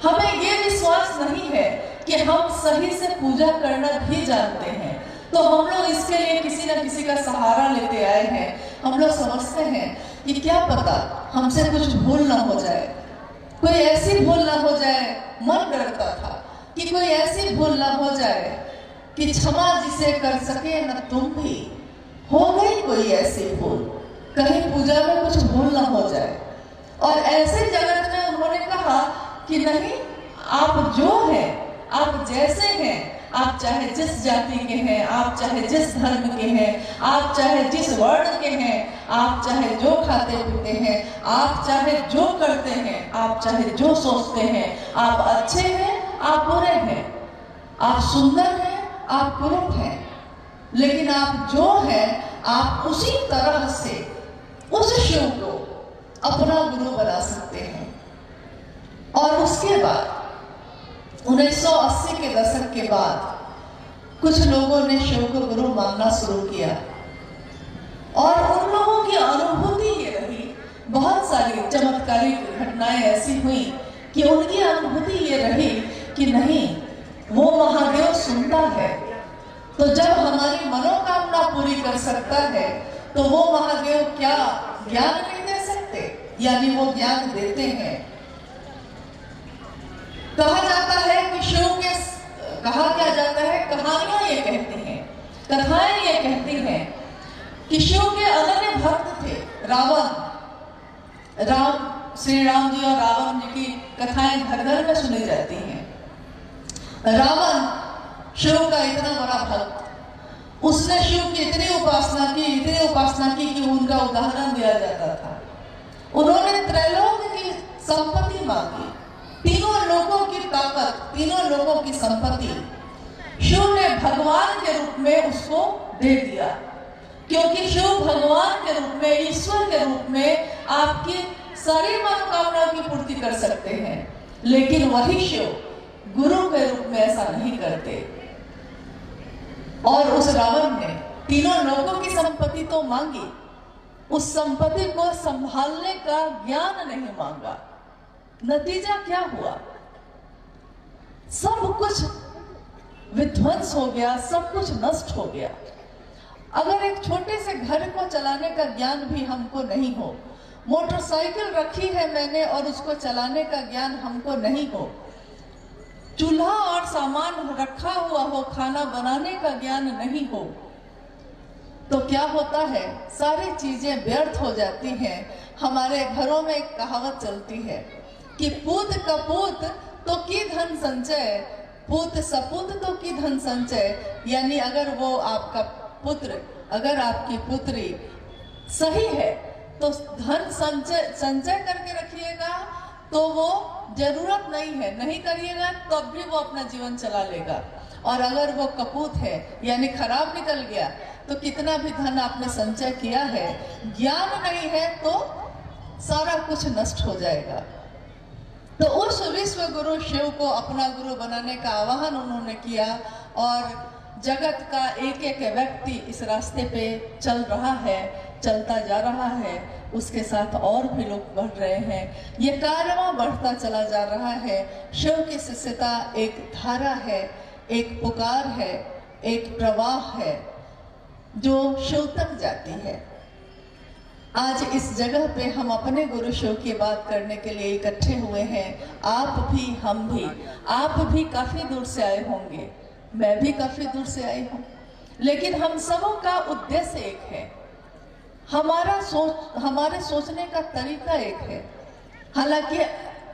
हमें ये विश्वास नहीं है कि हम सही से पूजा करना भी जानते हैं। तो हम लोग इसके लिए किसी न किसी का सहारा लेते आए हैं। हम लोग समझते हैं कि क्या पता हमसे कुछ भूल ना हो जाए, कोई ऐसी भूल ना हो जाए। मन डरता था कि कोई ऐसी भूल ना हो जाए कि क्षमा जिसे कर सके न तुम भी, हो गई कोई ऐसी भूल, कहीं पूजा में कुछ भूल ना हो जाए। और ऐसे जगत में उन्होंने कहा कि नहीं, आप जो हैं, आप जैसे हैं, आप चाहे जिस जाति के हैं, आप चाहे जिस धर्म के हैं, आप चाहे जिस वर्ण के हैं, आप चाहे जो खाते पीते हैं, आप चाहे जो करते हैं, आप चाहे जो सोचते हैं, आप अच्छे हैं, आप बुरे हैं, आप सुंदर हैं, आप कुरूप हैं, लेकिन आप जो हैं, आप उसी तरह से उस शिव को अपना गुरु बना सकते हैं। और उसके बाद 1980 के दशक के बाद कुछ लोगों ने शिव को गुरु मानना शुरू किया, और उन लोगों की अनुभूति ये रही, बहुत सारी चमत्कारिक घटनाएं ऐसी हुई कि उनकी अनुभूति ये रही कि नहीं, वो महादेव सुनता है। तो जब हमारी मनोकामना पूरी कर सकता है तो वो महादेव क्या ज्ञान नहीं दे सकते? यानी वो ज्ञान देते हैं। कहा जाता है कि शिव के, कहा क्या जाता है, कहानियां ये कहती हैं, कथाएं ये कहती हैं कि शिव के अनन्य भक्त थे रावण। श्री राम जी और रावण जी की कथाएं घर घर में सुनी जाती हैं। रावण शिव का इतना बड़ा भक्त, उसने शिव की इतनी उपासना की कि उनका उदाहरण दिया जाता था। उन्होंने त्रैलोक की संपत्ति मांगी, तीनों लोगों की ताकत, तीनों लोगों की संपत्ति शिव ने भगवान के रूप में उसको दे दिया, क्योंकि शिव भगवान के रूप में, ईश्वर के रूप में आपकी सारी मनोकामनाओं की पूर्ति कर सकते हैं। लेकिन वही शिव गुरु के रूप में ऐसा नहीं करते। और उस रावण ने तीनों लोगों की संपत्ति तो मांगी, उस संपत्ति को संभालने का ज्ञान नहीं मांगा। नतीजा क्या हुआ? सब कुछ विध्वंस हो गया, सब कुछ नष्ट हो गया। अगर एक छोटे से घर को चलाने का ज्ञान भी हमको नहीं हो, मोटरसाइकिल रखी है मैंने और उसको चलाने का ज्ञान हमको नहीं हो, चूल्हा और सामान रखा हुआ हो, खाना बनाने का ज्ञान नहीं हो, तो क्या होता है? सारी चीजें व्यर्थ हो जाती हैं। हमारे घरों में एक कहावत चलती है कि पूत कपूत तो की धन संचय, पूत सपूत तो की धन संचय। यानी अगर वो आपका पुत्र, अगर आपकी पुत्री सही है तो धन संचय करके रखिएगा, तो वो जरूरत नहीं है, नहीं करिएगा तब भी वो अपना जीवन चला लेगा। और अगर वो कपूत है यानी खराब निकल गया, तो कितना भी धन आपने संचय किया है, ज्ञान नहीं है तो सारा कुछ नष्ट हो जाएगा। तो उस विश्व गुरु शिव को अपना गुरु बनाने का आह्वान उन्होंने किया और जगत का एक एक व्यक्ति इस रास्ते पे चल रहा है, चलता जा रहा है, उसके साथ और भी लोग बढ़ रहे हैं। ये कारवां बढ़ता चला जा रहा है। शिव की शिष्यता एक धारा है, एक पुकार है, एक प्रवाह है जो शिव तक जाती है। आज इस जगह पे हम अपने गुरु शिव की बात करने के लिए इकट्ठे हुए हैं। आप भी, हम भी, आप भी काफी दूर से आए होंगे, मैं भी काफी दूर से आई हूँ, लेकिन हम सबों का उद्देश्य एक है, हमारे सोचने का तरीका एक है। हालांकि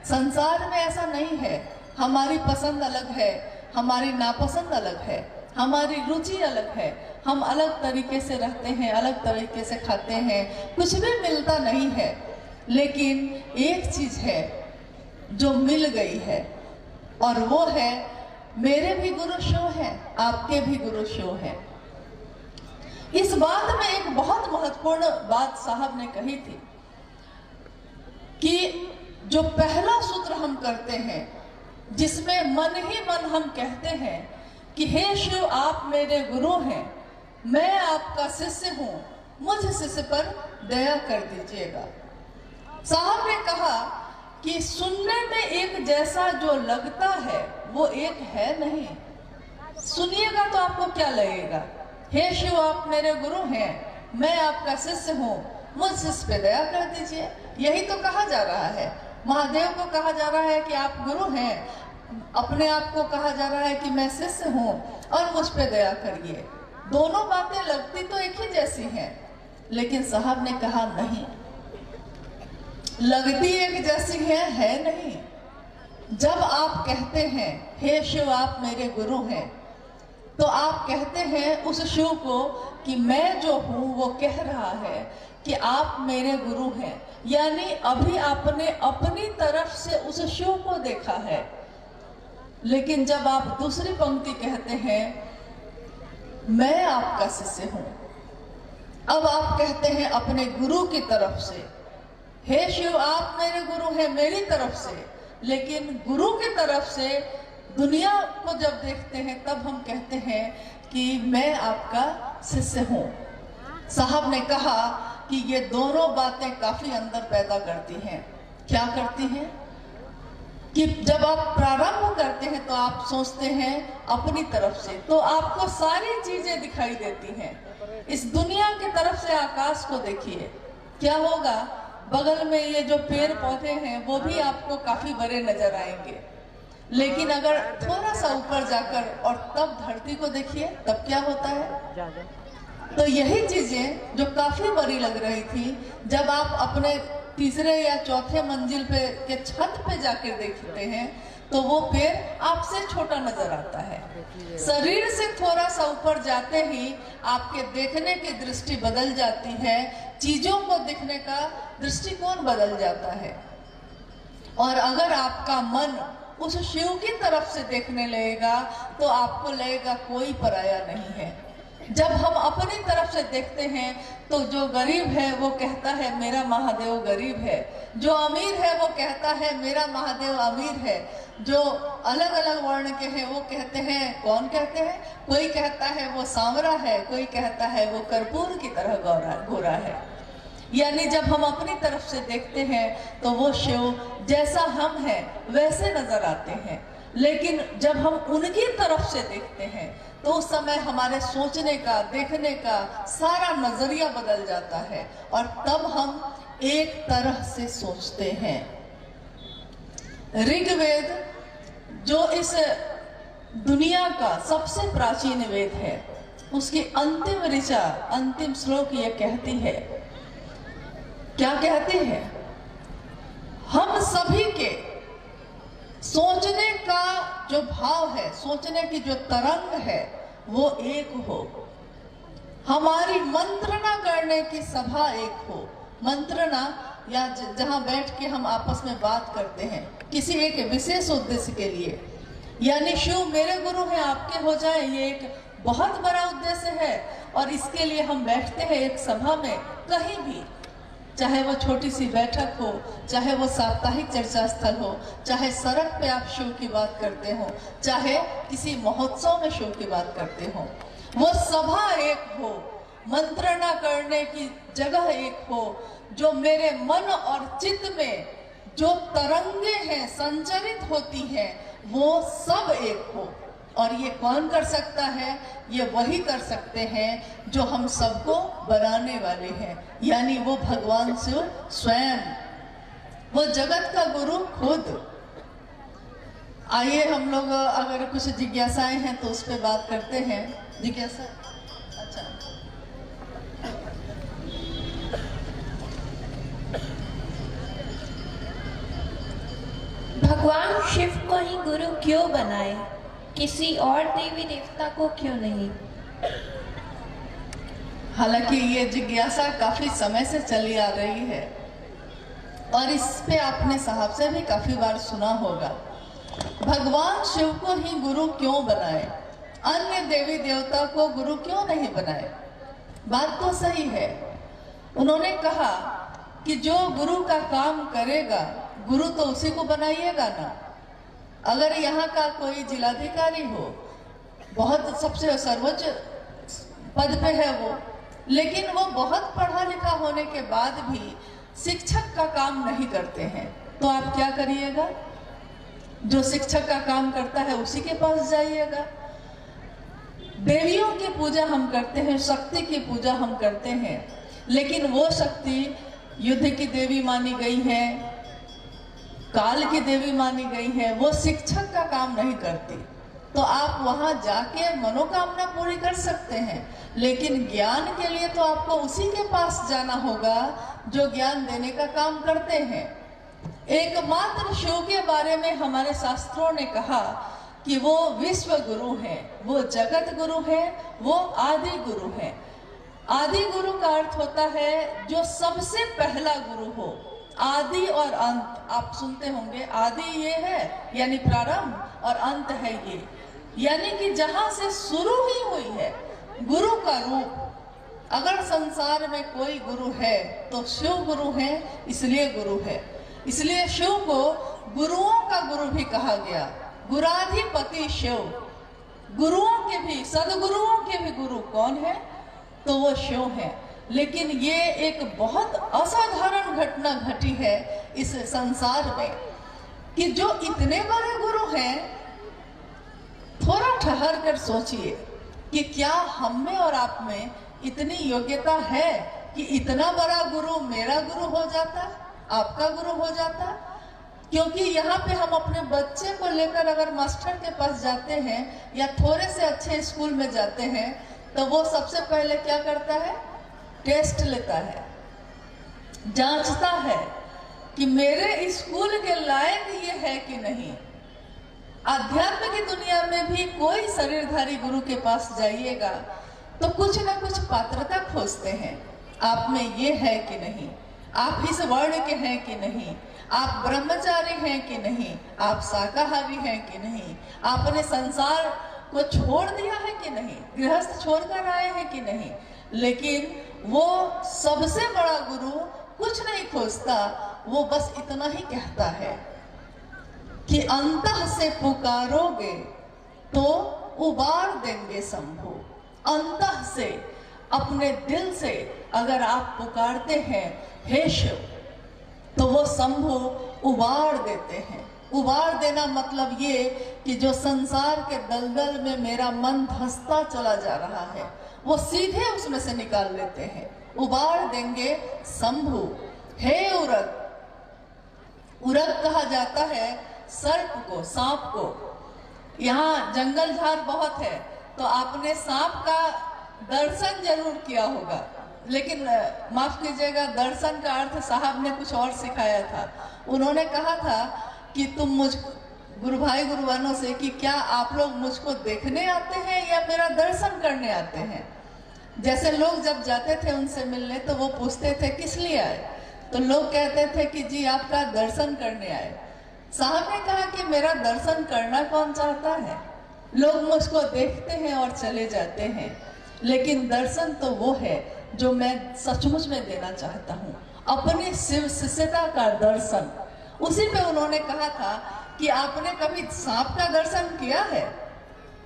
संसार में ऐसा नहीं है, हमारी पसंद अलग है, हमारी नापसंद अलग है, हमारी रुचि अलग है, हम अलग तरीके से रहते हैं, अलग तरीके से खाते हैं, कुछ भी मिलता नहीं है। लेकिन एक चीज है जो मिल गई है और वो है मेरे भी गुरु शिव हैं, आपके भी गुरु शिव हैं। इस बात में एक बहुत महत्वपूर्ण बात साहब ने कही थी कि जो पहला सूत्र हम करते हैं, जिसमें मन ही मन हम कहते हैं कि हे शिव आप मेरे गुरु हैं, मैं आपका शिष्य हूं, मुझ शिष्य पर दया कर दीजिएगा। साहब ने कहा कि सुनने में एक जैसा जो लगता है वो एक है नहीं। सुनिएगा तो आपको क्या लगेगा? हे शिव आप मेरे गुरु हैं, मैं आपका शिष्य हूँ, मुझ शिष्य पे दया कर दीजिए। यही तो कहा जा रहा है। महादेव को कहा जा रहा है कि आप गुरु हैं, अपने आप को कहा जा रहा है कि मैं शिष्य हूँ और मुझ पे दया करिए। दोनों बातें लगती तो एक ही जैसी हैं, लेकिन साहब ने कहा नहीं, लगती एक जैसी है नहीं। जब आप कहते हैं हे शिव आप मेरे गुरु हैं, तो आप कहते हैं उस शिव को कि मैं जो हूं वो कह रहा है कि आप मेरे गुरु हैं। यानी अभी आपने अपनी तरफ से उस शिव को देखा है। लेकिन जब आप दूसरी पंक्ति कहते हैं मैं आपका शिष्य हूं, अब आप कहते हैं अपने गुरु की तरफ से, हे शिव आप मेरे गुरु हैं मेरी तरफ से। लेकिन गुरु की तरफ से दुनिया को जब देखते हैं तब हम कहते हैं कि मैं आपका शिष्य हूं। साहब ने कहा कि ये दोनों बातें काफी अंदर पैदा करती हैं। क्या करती हैं? कि जब आप प्रारंभ करते हैं तो आप सोचते हैं अपनी तरफ से, तो आपको सारी चीजें दिखाई देती हैं। इस दुनिया की तरफ से आकाश को देखिए, क्या होगा? बगल में ये जो पेड़ पौधे हैं वो भी आपको काफी बड़े नजर आएंगे। लेकिन अगर थोड़ा सा ऊपर जाकर और तब धरती को देखिए, तब क्या होता है? तो यही चीजें जो काफी बड़ी लग रही थी, जब आप अपने तीसरे या चौथे मंजिल पे के छत पे जाकर देखते हैं तो वो पेड़ आपसे छोटा नजर आता है। शरीर से थोड़ा सा ऊपर जाते ही आपके देखने की दृष्टि बदल जाती है, चीजों को देखने का दृष्टिकोण बदल जाता है। और अगर आपका मन उस शिव की तरफ से देखने लगेगा तो आपको लगेगा कोई पराया नहीं है। जब हम अपनी तरफ से देखते हैं तो जो गरीब है वो कहता है मेरा महादेव गरीब है, जो अमीर है वो कहता है मेरा महादेव अमीर है, जो अलग अलग वर्ण के हैं वो कहते हैं, कौन कहते हैं, कोई कहता है वो सांवरा है, कोई कहता है वो कर्पूर की तरह गोरा है। यानी जब हम अपनी तरफ से देखते हैं तो वो शिव जैसा हम हैं वैसे नजर आते हैं, लेकिन जब हम उनकी तरफ से देखते हैं तो उस समय हमारे सोचने का, देखने का सारा नजरिया बदल जाता है और तब हम एक तरह से सोचते हैं। ऋग्वेद जो इस दुनिया का सबसे प्राचीन वेद है, उसकी अंतिम ऋचा, अंतिम श्लोक ये कहती है, क्या कहती है? हम सभी के सोचने का जो भाव है, सोचने की जो तरंग है वो एक हो, हमारी मंत्रणा करने की सभा एक हो। मंत्रणा या जहां बैठ के हम आपस में बात करते हैं किसी एक विशेष उद्देश्य के लिए, यानी शिव मेरे गुरु हैं आपके हो जाए, ये एक बहुत बड़ा उद्देश्य है। और इसके लिए हम बैठते हैं एक सभा में, कहीं भी, चाहे वो छोटी सी बैठक हो, चाहे वो साप्ताहिक चर्चा स्थल हो, चाहे सड़क पे आप शिव की बात करते हो, चाहे किसी महोत्सव में शिव की बात करते हो, वो सभा एक हो, मंत्रणा करने की जगह एक हो, जो मेरे मन और चित्त में जो तरंगे हैं संचरित होती हैं वो सब एक हो। और ये कौन कर सकता है? ये वही कर सकते हैं जो हम सबको बनाने वाले हैं, यानी वो भगवान शिव स्वयं, वो जगत का गुरु खुद। आइए हम लोग अगर कुछ जिज्ञासाएं हैं तो उस पर बात करते हैं। जिज्ञासा, अच्छा, भगवान शिव को ही गुरु क्यों बनाए, किसी और देवी देवता को क्यों नहीं? हालांकि ये जिज्ञासा काफी समय से चली आ रही है और इस पे आपने साहब से भी काफी बार सुना होगा। भगवान शिव को ही गुरु क्यों बनाए, अन्य देवी देवता को गुरु क्यों नहीं बनाए? बात तो सही है। उन्होंने कहा कि जो गुरु का काम करेगा गुरु तो उसी को बनाइएगा ना। अगर यहाँ का कोई जिलाधिकारी हो, बहुत सबसे सर्वोच्च पद पे है वो, लेकिन वो बहुत पढ़ा लिखा होने के बाद भी शिक्षक का काम नहीं करते हैं, तो आप क्या करिएगा? जो शिक्षक का काम करता है उसी के पास जाइएगा। देवियों की पूजा हम करते हैं, शक्ति की पूजा हम करते हैं, लेकिन वो शक्ति युद्ध की देवी मानी गई है, काल की देवी मानी गई है, वो शिक्षक का काम नहीं करती। तो आप वहां जाके मनोकामना पूरी कर सकते हैं, लेकिन ज्ञान के लिए तो आपको उसी के पास जाना होगा जो ज्ञान देने का काम करते हैं। एकमात्र शिव के बारे में हमारे शास्त्रों ने कहा कि वो विश्व गुरु हैं, वो जगत गुरु हैं, वो आदि गुरु हैं। आदि गुरु का अर्थ होता है जो सबसे पहला गुरु हो। आदि और अंत आप सुनते होंगे, आदि ये है यानी प्रारंभ और अंत है ये, यानी कि जहां से शुरू ही हुई है गुरु का रूप। अगर संसार में कोई गुरु है तो शिव गुरु है, इसलिए गुरु है। इसलिए शिव को गुरुओं का गुरु भी कहा गया, गुराधिपति शिव। गुरुओं के भी, सदगुरुओं के भी गुरु कौन है? तो वो शिव है। लेकिन ये एक बहुत असाधारण घटना घटी है इस संसार में कि जो इतने बड़े गुरु हैं, थोड़ा ठहर कर सोचिए कि क्या हम में और आप में इतनी योग्यता है कि इतना बड़ा गुरु मेरा गुरु हो जाता, आपका गुरु हो जाता? क्योंकि यहाँ पे हम अपने बच्चे को लेकर अगर मास्टर के पास जाते हैं या थोड़े से अच्छे स्कूल में जाते हैं तो वो सबसे पहले क्या करता है? टेस्ट लेता है, जांचता है कि मेरे स्कूल के लायक ये है कि नहीं। अध्यात्म की दुनिया में भी कोई शरीरधारी गुरु के पास जाइएगा तो कुछ ना कुछ पात्रता खोजते हैं, आप में ये है कि नहीं। आप इस वर्ण के हैं कि नहीं, आप ब्रह्मचारी हैं कि नहीं, आप शाकाहारी हैं कि नहीं, आपने संसार को छोड़ दिया है कि नहीं, गृहस्थ छोड़कर आए हैं कि नहीं। लेकिन वो सबसे बड़ा गुरु कुछ नहीं खोजता, वो बस इतना ही कहता है कि अंतः से पुकारोगे तो उबार देंगे शंभु। अंतः से, अपने दिल से अगर आप पुकारते हैं हे शिव, तो वो शंभु उबार देते हैं। उबार देना मतलब ये कि जो संसार के दलदल में मेरा मन धंसता चला जा रहा है, वो सीधे उसमें से निकाल लेते हैं। उबार देंगे शंभु। हे उरग, उरग कहा जाता है सर्प को, सांप को। यहाँ जंगल झाड़ बहुत है, तो आपने सांप का दर्शन जरूर किया होगा, लेकिन माफ कीजिएगा, दर्शन का अर्थ साहब ने कुछ और सिखाया था। उन्होंने कहा था कि तुम मुझ गुरु भाई गुरु बहनों से कि क्या आप लोग मुझको देखने आते हैं या मेरा दर्शन करने आते हैं। जैसे लोग जब जाते थे उनसे मिलने तो वो पूछते थे किस लिए आए, तो लोग कहते थे कि जी आपका दर्शन करने आए। साहब ने कहा कि मेरा दर्शन करना कौन चाहता है, लोग मुझको देखते हैं और चले जाते हैं, लेकिन दर्शन तो वो है जो मैं सचमुच में देना चाहता हूँ, अपनी शिव शिष्यता का दर्शन। उसी पे उन्होंने कहा था कि आपने कभी सांप का दर्शन किया है,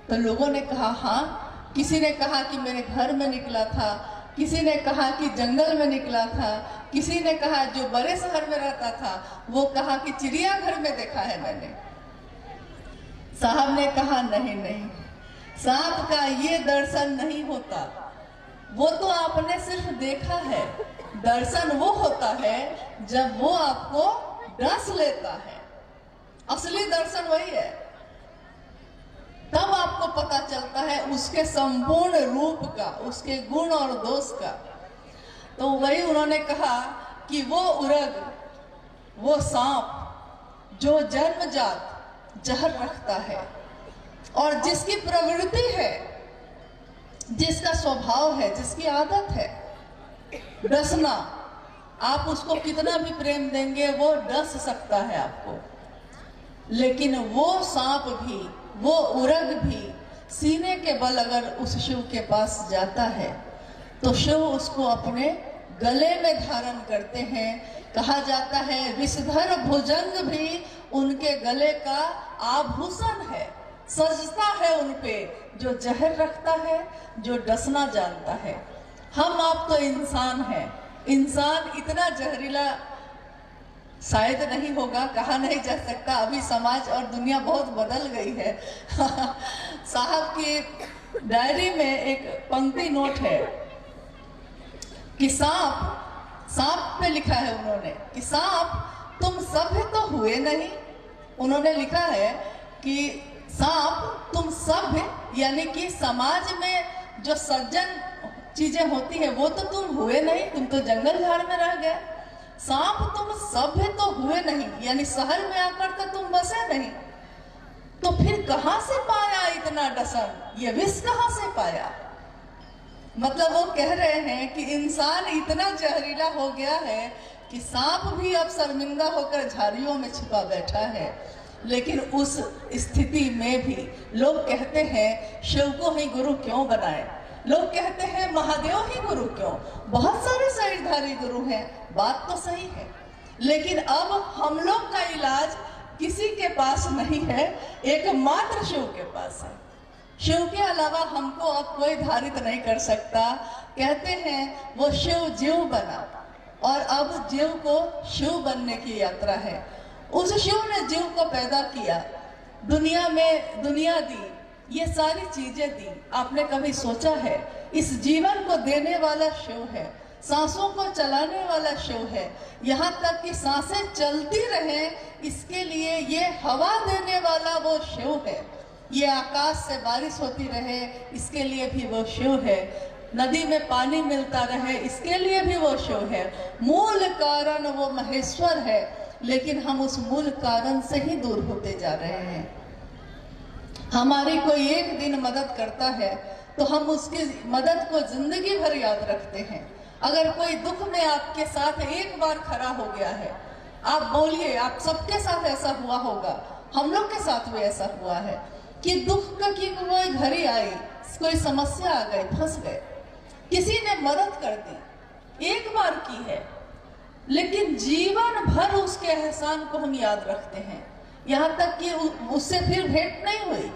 तो लोगों ने कहा हाँ। किसी ने कहा कि मेरे घर में निकला था, किसी ने कहा कि जंगल में निकला था, किसी ने कहा जो बड़े शहर में रहता था वो कहा कि चिड़ियाघर में देखा है मैंने। साहब ने कहा नहीं नहीं, सांप का ये दर्शन नहीं होता, वो तो आपने सिर्फ देखा है। दर्शन वो होता है जब वो आपको डस लेता है, असली दर्शन वही है। तब आपको पता चलता है उसके संपूर्ण रूप का, उसके गुण और दोष का। तो वही उन्होंने कहा कि वो उरग, वो सांप जो जन्मजात जहर रखता है और जिसकी प्रवृत्ति है, जिसका स्वभाव है, जिसकी आदत है डसना, आप उसको कितना भी प्रेम देंगे वो डस सकता है आपको। लेकिन वो सांप भी, वो उरग भी सीने के बल अगर उस शिव के पास जाता है तो शिव उसको अपने गले में धारण करते हैं। कहा जाता है विषधर भुजंग भी उनके गले का आभूषण है, सजता है उनपे जो जहर रखता है, जो डसना जानता है। हम आप तो इंसान हैं, इंसान इतना जहरीला शायद नहीं होगा, कहा नहीं जा सकता। अभी समाज और दुनिया बहुत बदल गई है। साहब की डायरी में एक पंक्ति नोट है कि सांप पे लिखा है उन्होंने कि सांप तुम सभ्य तो हुए नहीं। उन्होंने लिखा है कि सांप तुम सभ्य, यानी कि समाज में जो सज्जन चीजें होती है वो तो तुम हुए नहीं, तुम तो जंगल झाड़ में रह गए। सांप तुम सभ्य तो हुए नहीं, यानी शहर में आकर तो तुम बसे नहीं, तो फिर कहां से पाया इतना डसन, ये विष कहां से पाया। मतलब वो कह रहे हैं कि इंसान इतना जहरीला हो गया है कि सांप भी अब शर्मिंदा होकर झाड़ियों में छिपा बैठा है। लेकिन उस स्थिति में भी लोग कहते हैं शिव को ही गुरु क्यों बनाए, लोग कहते हैं महादेव ही गुरु क्यों। बहुत सारे शरीरधारी गुरु हैं, बात तो सही है, लेकिन अब हम लोग का इलाज किसी के पास नहीं है, एकमात्र शिव के पास है। शिव के अलावा हमको अब कोई धारित नहीं कर सकता। कहते हैं वो शिव जीव बना और अब जीव को शिव बनने की यात्रा है। उस शिव ने जीव को पैदा किया, दुनिया में दुनिया दी, ये सारी चीजें दी। आपने कभी सोचा है इस जीवन को देने वाला शिव है, सांसों को चलाने वाला शिव है, यहाँ तक कि सांसें चलती रहे इसके लिए ये हवा देने वाला वो शिव है, ये आकाश से बारिश होती रहे इसके लिए भी वो शिव है, नदी में पानी मिलता रहे इसके लिए भी वो शिव है। मूल कारण वो महेश्वर है, लेकिन हम उस मूल कारण से ही दूर होते जा रहे हैं। हमारी कोई एक दिन मदद करता है तो हम उसकी मदद को जिंदगी भर याद रखते हैं, अगर कोई दुख में आपके साथ एक बार खड़ा हो गया है, आप बोलिए, आप सबके साथ ऐसा हुआ होगा, हम लोग के साथ भी ऐसा हुआ है कि दुख का की कोई घड़ी आई, कोई समस्या आ गई, फंस गए, किसी ने मदद कर दी, एक बार की है, लेकिन जीवन भर उसके एहसान को हम याद रखते हैं। यहाँ तक कि उससे फिर भेंट नहीं हुई,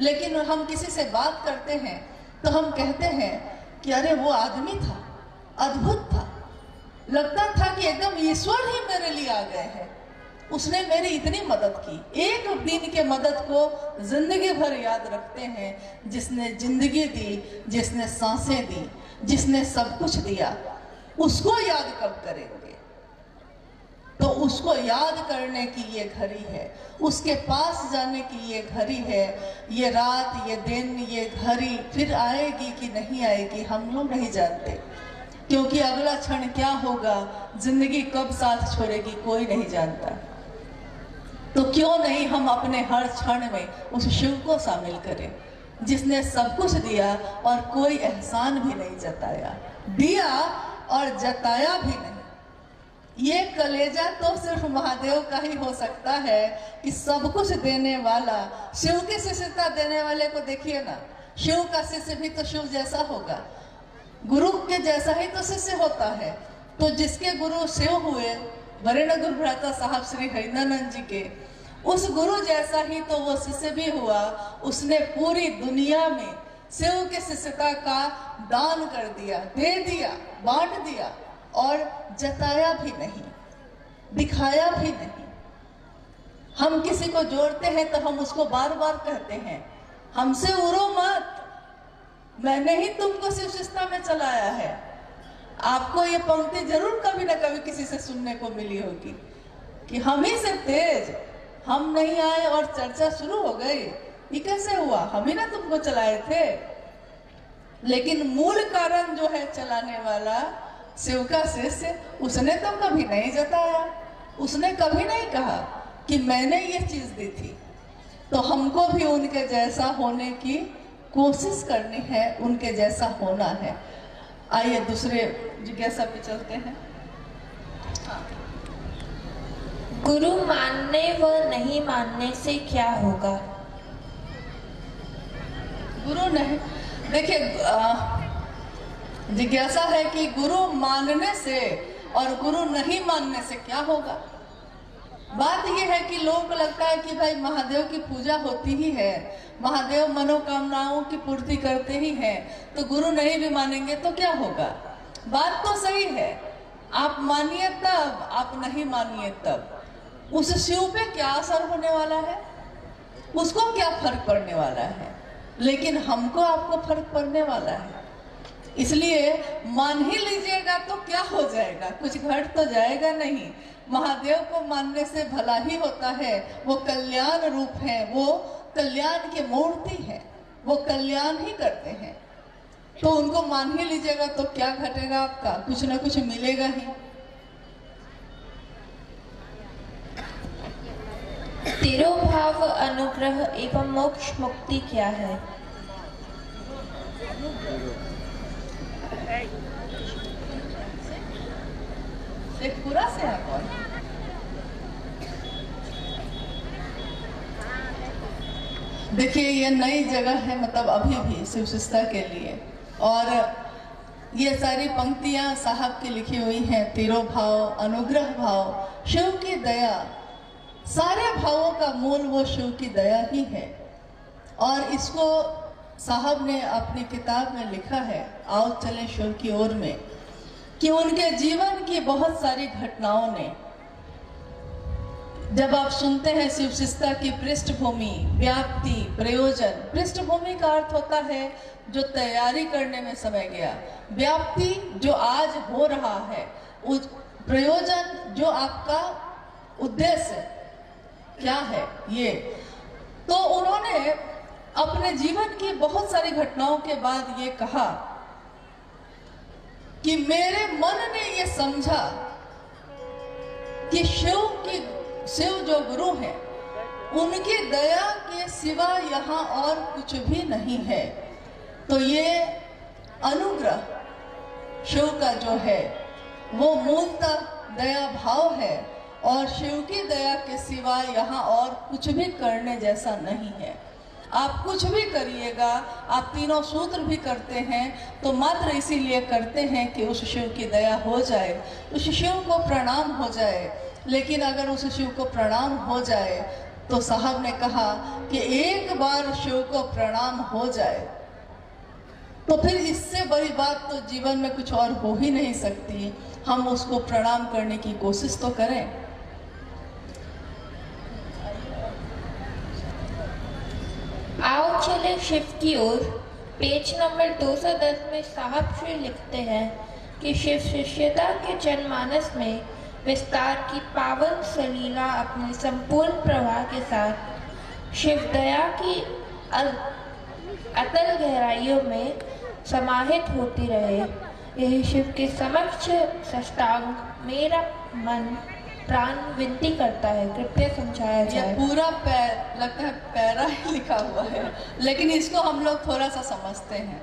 लेकिन हम किसी से बात करते हैं तो हम कहते हैं कि अरे वो आदमी था, अद्भुत था, लगता था कि एकदम ईश्वर ही मेरे लिए आ गए हैं, उसने मेरी इतनी मदद की। एक दिन के मदद को जिंदगी भर याद रखते हैं। जिसने जिंदगी दी, जिसने सांसें दी, जिसने सब कुछ दिया, उसको याद कब करेंगे? तो उसको याद करने की ये घड़ी है, उसके पास जाने की ये घड़ी है। ये रात, ये दिन, ये घड़ी फिर आएगी कि नहीं आएगी हम लोग नहीं जानते, क्योंकि अगला क्षण क्या होगा, जिंदगी कब साथ छोड़ेगी कोई नहीं जानता। तो क्यों नहीं हम अपने हर क्षण में उस शिव को शामिल करें, जिसने सब कुछ दिया और कोई एहसान भी नहीं जताया, दिया और जताया भी नहीं। ये कलेजा तो सिर्फ महादेव का ही हो सकता है कि सब कुछ देने वाला, शिव की शिष्यता देने वाले को देखिए ना, शिव का शिष्य भी तो शिव जैसा होगा, गुरु के जैसा ही तो शिष्य होता है। तो जिसके गुरु शिव हुए, वरेण्य गुरु भ्राता साहब श्री हरिनानंद जी के, उस गुरु जैसा ही तो वो शिष्य भी हुआ। उसने पूरी दुनिया में शिव के शिष्यता का दान कर दिया, दे दिया, बांट दिया और जताया भी नहीं, दिखाया भी नहीं। हम किसी को जोड़ते हैं तो हम उसको बार बार कहते हैं, हमसे उड़ो मत, मैंने ही तुमको शिवशिष्टा में चलाया है। आपको ये पंक्ति जरूर कभी ना कभी किसी से सुनने को मिली होगी कि हम ही से तेज, हम नहीं आए और चर्चा शुरू हो गई, ये कैसे हुआ, हम ही ना तुमको चलाए थे। लेकिन मूल कारण जो है चलाने वाला, शिव का शिष्य, उसने तो कभी नहीं जताया, उसने कभी नहीं कहा कि मैंने ये चीज दी थी। तो हमको भी उनके जैसा होने की कोशिश करनी है, उनके जैसा होना है। आइए दूसरे जिज्ञासा पे चलते हैं। गुरु मानने व नहीं मानने से क्या होगा? गुरु नहीं, देखिए जिज्ञासा है कि गुरु मानने से और गुरु नहीं मानने से क्या होगा। बात यह है कि लोगों को लगता है कि भाई महादेव की पूजा होती ही है, महादेव मनोकामनाओं की पूर्ति करते ही हैं, तो गुरु नहीं भी मानेंगे तो क्या होगा। बात तो सही है, आप मानिए तब, आप नहीं मानिए तब, उस शिव पे क्या असर होने वाला है, उसको क्या फर्क पड़ने वाला है, लेकिन हमको आपको फर्क पड़ने वाला है। इसलिए मान ही लीजिएगा तो क्या हो जाएगा, कुछ घट तो जाएगा नहीं। महादेव को मानने से भला ही होता है, वो कल्याण रूप है, वो कल्याण की मूर्ति है, वो कल्याण ही करते हैं। तो उनको मान ही लीजिएगा तो क्या घटेगा, आपका कुछ ना कुछ मिलेगा ही। तिरोभाव अनुग्रह एवं मोक्ष मुक्ति क्या है? पूरा से है कौन? देखिए ये नई जगह है, मतलब अभी भी शिव शिष्टा के लिए, और ये सारी पंक्तियां साहब की लिखी हुई हैं। तिरोभाव, अनुग्रह भाव, शिव की दया, सारे भावों का मूल वो शिव की दया ही है। और इसको साहब ने अपनी किताब में लिखा है, आओ चले शिव की ओर में, कि उनके जीवन की बहुत सारी घटनाओं ने, जब आप सुनते हैं शिव शिष्टा की पृष्ठभूमि, व्याप्ति, प्रयोजन, पृष्ठभूमि का अर्थ होता है जो तैयारी करने में समय गया, व्याप्ति जो आज हो रहा है, प्रयोजन जो आपका उद्देश्य क्या है, ये तो उन्होंने अपने जीवन की बहुत सारी घटनाओं के बाद ये कहा कि मेरे मन ने ये समझा कि शिव जो गुरु हैं, उनकी दया के सिवा यहाँ और कुछ भी नहीं है। तो ये अनुग्रह, शिव का जो है वो मूलतः दया भाव है, और शिव की दया के सिवा यहाँ और कुछ भी करने जैसा नहीं है। आप कुछ भी करिएगा, आप तीनों सूत्र भी करते हैं तो मात्र इसीलिए करते हैं कि उस शिव की दया हो जाए, उस शिव को प्रणाम हो जाए। लेकिन अगर उस शिव को प्रणाम हो जाए तो साहब ने कहा कि एक बार शिव को प्रणाम हो जाए तो फिर इससे बड़ी बात तो जीवन में कुछ और हो ही नहीं सकती। हम उसको प्रणाम करने की कोशिश तो करें। आओ चले शिव की ओर। पेज नंबर 210 में साहब श्री लिखते हैं कि शिव शिष्यता के जनमानस में विस्तार की पावन सलीला अपने संपूर्ण प्रवाह के साथ शिव दया की अतल गहराइयों में समाहित होती रहे। यही शिव के समक्ष साष्टांग मेरा मन प्राण विनती करता है, कृपया समझाया ये जाए। पूरा लगता है पैरा ही लिखा हुआ है, लेकिन इसको हम लोग थोड़ा सा समझते हैं,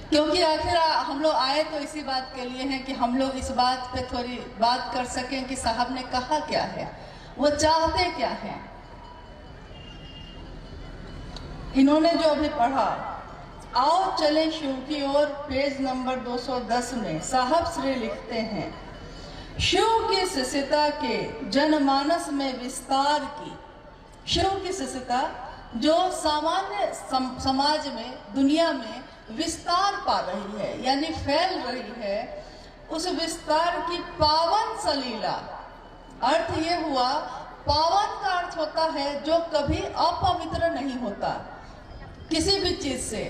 क्योंकि आखिर हम लोग आए तो इसी बात के लिए हैं कि हम लोग इस बात पे थोड़ी बात कर सकें कि साहब ने कहा क्या है, वो चाहते क्या हैं। इन्होंने जो अभी पढ़ा, आओ चले शिव की ओर, पेज नंबर 210 में साहब श्री लिखते हैं, शिव की शिष्यता के जनमानस में विस्तार की। शिव की शिष्यता जो सामान्य समाज में, दुनिया में विस्तार पा रही है, यानी फैल रही है, उस विस्तार की पावन सलीला। अर्थ ये हुआ, पावन का अर्थ होता है जो कभी अपवित्र नहीं होता किसी भी चीज से।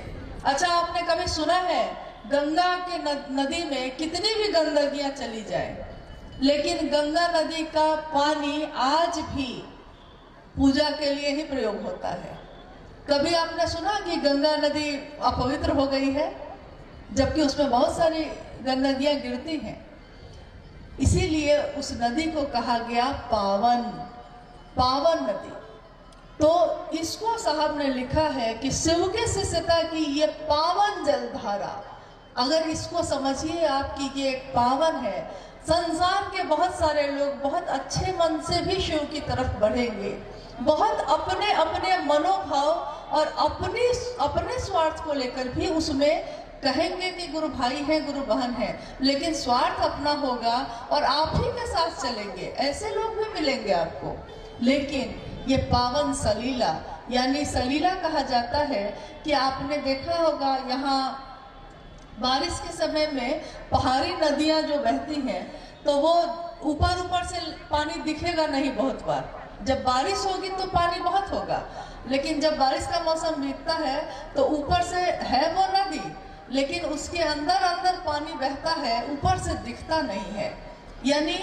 अच्छा, आपने कभी सुना है गंगा के नदी में कितनी भी गंदगियां चली जाए, लेकिन गंगा नदी का पानी आज भी पूजा के लिए ही प्रयोग होता है। कभी आपने सुना कि गंगा नदी अपवित्र हो गई है, जबकि उसमें बहुत सारी गंदगियां गिरती हैं। इसीलिए उस नदी को कहा गया पावन, पावन नदी। तो इसको साहब ने लिखा है कि शिव के शिष्यता की ये पावन जलधारा, अगर इसको समझिए आप कि ये एक पावन है, संसार के बहुत सारे लोग बहुत अच्छे मन से भी शिव की तरफ बढ़ेंगे, बहुत अपने अपने मनोभाव और अपने स्वार्थ को लेकर भी उसमें कहेंगे कि गुरु भाई है, गुरु बहन है, लेकिन स्वार्थ अपना होगा और आप ही के साथ चलेंगे। ऐसे लोग भी मिलेंगे आपको। लेकिन ये पावन सलीला, यानी सलीला कहा जाता है कि आपने देखा होगा यहाँ बारिश के समय में पहाड़ी नदियाँ जो बहती हैं तो वो ऊपर ऊपर से पानी दिखेगा नहीं बहुत बार। जब बारिश होगी तो पानी बहुत होगा, लेकिन जब बारिश का मौसम बीतता है तो ऊपर से है वो नदी, लेकिन उसके अंदर अंदर पानी बहता है, ऊपर से दिखता नहीं है। यानी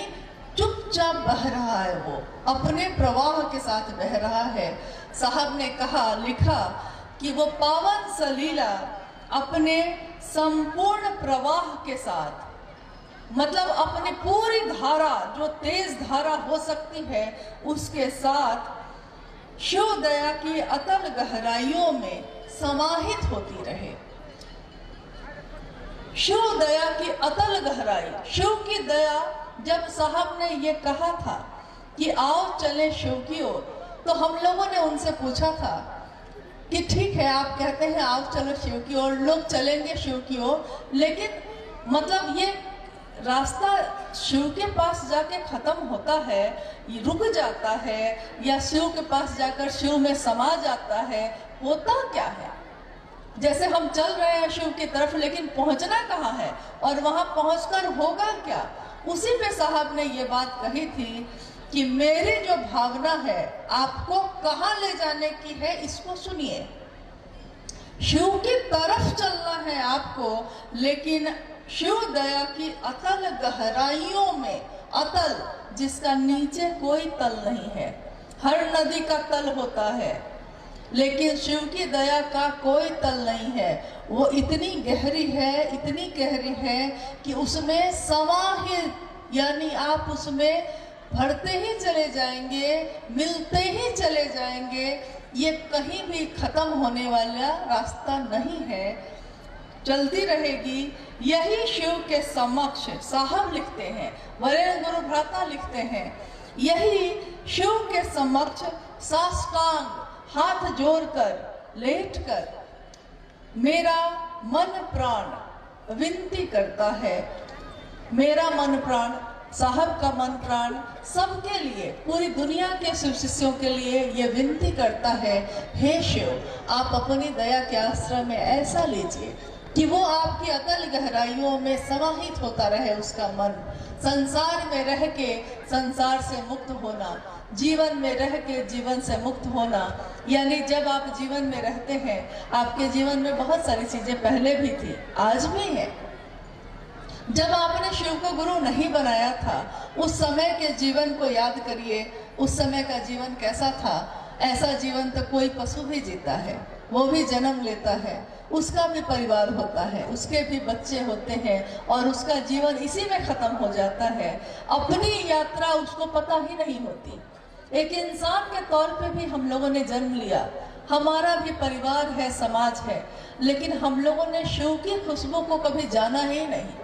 चुपचाप बह रहा है, वो अपने प्रवाह के साथ बह रहा है। साहब ने कहा, लिखा कि वो पावन सलीला अपने संपूर्ण प्रवाह के साथ, मतलब अपनी पूरी धारा, जो तेज धारा हो सकती है, उसके साथ शिव दया की अतल गहराइयों में समाहित होती रहे। शिव दया की अतल गहराई, शिव की दया। जब साहब ने ये कहा था कि आओ चले शिव की ओर, तो हम लोगों ने उनसे पूछा था कि ठीक है, आप कहते हैं आओ चलो शिव की ओर, लोग चलेंगे शिव की ओर, लेकिन मतलब ये रास्ता शिव के पास जाके खत्म होता है, ये रुक जाता है, या शिव के पास जाकर शिव में समा जाता है, होता क्या है? जैसे हम चल रहे हैं शिव की तरफ, लेकिन पहुंचना कहाँ है और वहां पहुंचकर होगा क्या? उसी पे साहब ने ये बात कही थी कि मेरी जो भावना है आपको कहाँ ले जाने की है, इसको सुनिए। शिव की तरफ चलना है आपको, लेकिन शिव दया की अतल गहराइयों में, अतल जिसका नीचे कोई तल नहीं है। हर नदी का तल होता है, लेकिन शिव की दया का कोई तल नहीं है। वो इतनी गहरी है, इतनी गहरी है कि उसमें समाहित, यानी आप उसमें भरते ही चले जाएंगे, मिलते ही चले जाएंगे। ये कहीं भी खत्म होने वाला रास्ता नहीं है। चलती रहेगी। यही शिव के समक्ष साहब लिखते हैं, वरेण्य गुरु भ्राता लिखते हैं, यही शिव के समक्ष साष्टांग हाथ जोड़कर लेटकर मेरा मन प्राण विनती करता है। मेरा मन प्राण, साहब का मन प्राण सबके लिए, पूरी दुनिया के शिव शिष्यों के लिए ये विनती करता है, हे शिव आप अपनी दया के आश्रय में ऐसा लीजिए कि वो आपकी अतल गहराइयों में समाहित होता रहे उसका मन। संसार में रह के संसार से मुक्त होना, जीवन में रह के जीवन से मुक्त होना, यानी जब आप जीवन में रहते हैं, आपके जीवन में बहुत सारी चीजें पहले भी थी, आज भी है। जब आपने शिव को गुरु नहीं बनाया था, उस समय के जीवन को याद करिए, उस समय का जीवन कैसा था। ऐसा जीवन तो कोई पशु भी जीता है, वो भी जन्म लेता है, उसका भी परिवार होता है, उसके भी बच्चे होते हैं और उसका जीवन इसी में खत्म हो जाता है। अपनी यात्रा उसको पता ही नहीं होती। एक इंसान के तौर पे भी हम लोगों ने जन्म लिया, हमारा भी परिवार है, समाज है, लेकिन हम लोगों ने शिव की खुशबू को कभी जाना ही नहीं।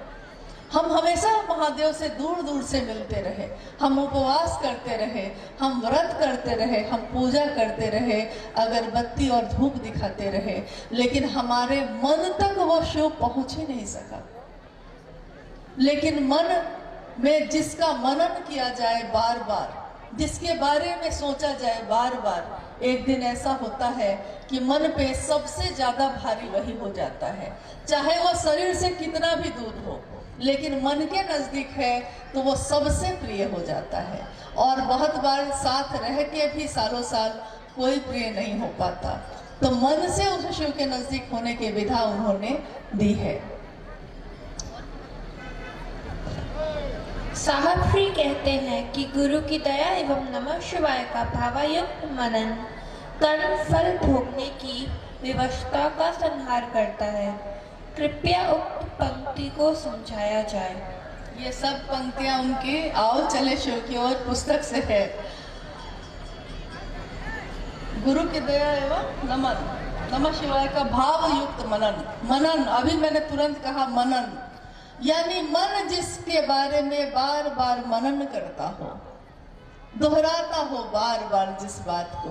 हम हमेशा महादेव से दूर दूर से मिलते रहे, हम उपवास करते रहे, हम व्रत करते रहे, हम पूजा करते रहे, अगरबत्ती और धूप दिखाते रहे, लेकिन हमारे मन तक वो शिव पहुंच ही नहीं सका। लेकिन मन में जिसका मनन किया जाए बार बार, जिसके बारे में सोचा जाए बार बार, एक दिन ऐसा होता है कि मन पे सबसे ज्यादा भारी वही हो जाता है। चाहे वो शरीर से कितना भी दूर हो, लेकिन मन के नजदीक है तो वो सबसे प्रिय हो जाता है। और बहुत बार साथ रह के भी सालों साल कोई प्रिय नहीं हो पाता, तो मन से उस शिव के नजदीक होने की विधा उन्होंने दी है। साहब श्री कहते हैं कि गुरु की दया एवं नमः शिवाय का भावायुक्त मनन कर्म फल भोगने की विवशता का संहार करता है। कृपया उक्त पंक्ति को समझाया जाए। ये सब पंक्तियां उनकी आओ चले शिव की ओर पुस्तक से है। गुरु की दया एवं नमन, नमः शिवाय का भाव युक्त मनन। मनन, अभी मैंने तुरंत कहा मनन, यानी मन जिसके बारे में बार बार मनन करता हो, दोहराता हो बार बार जिस बात को,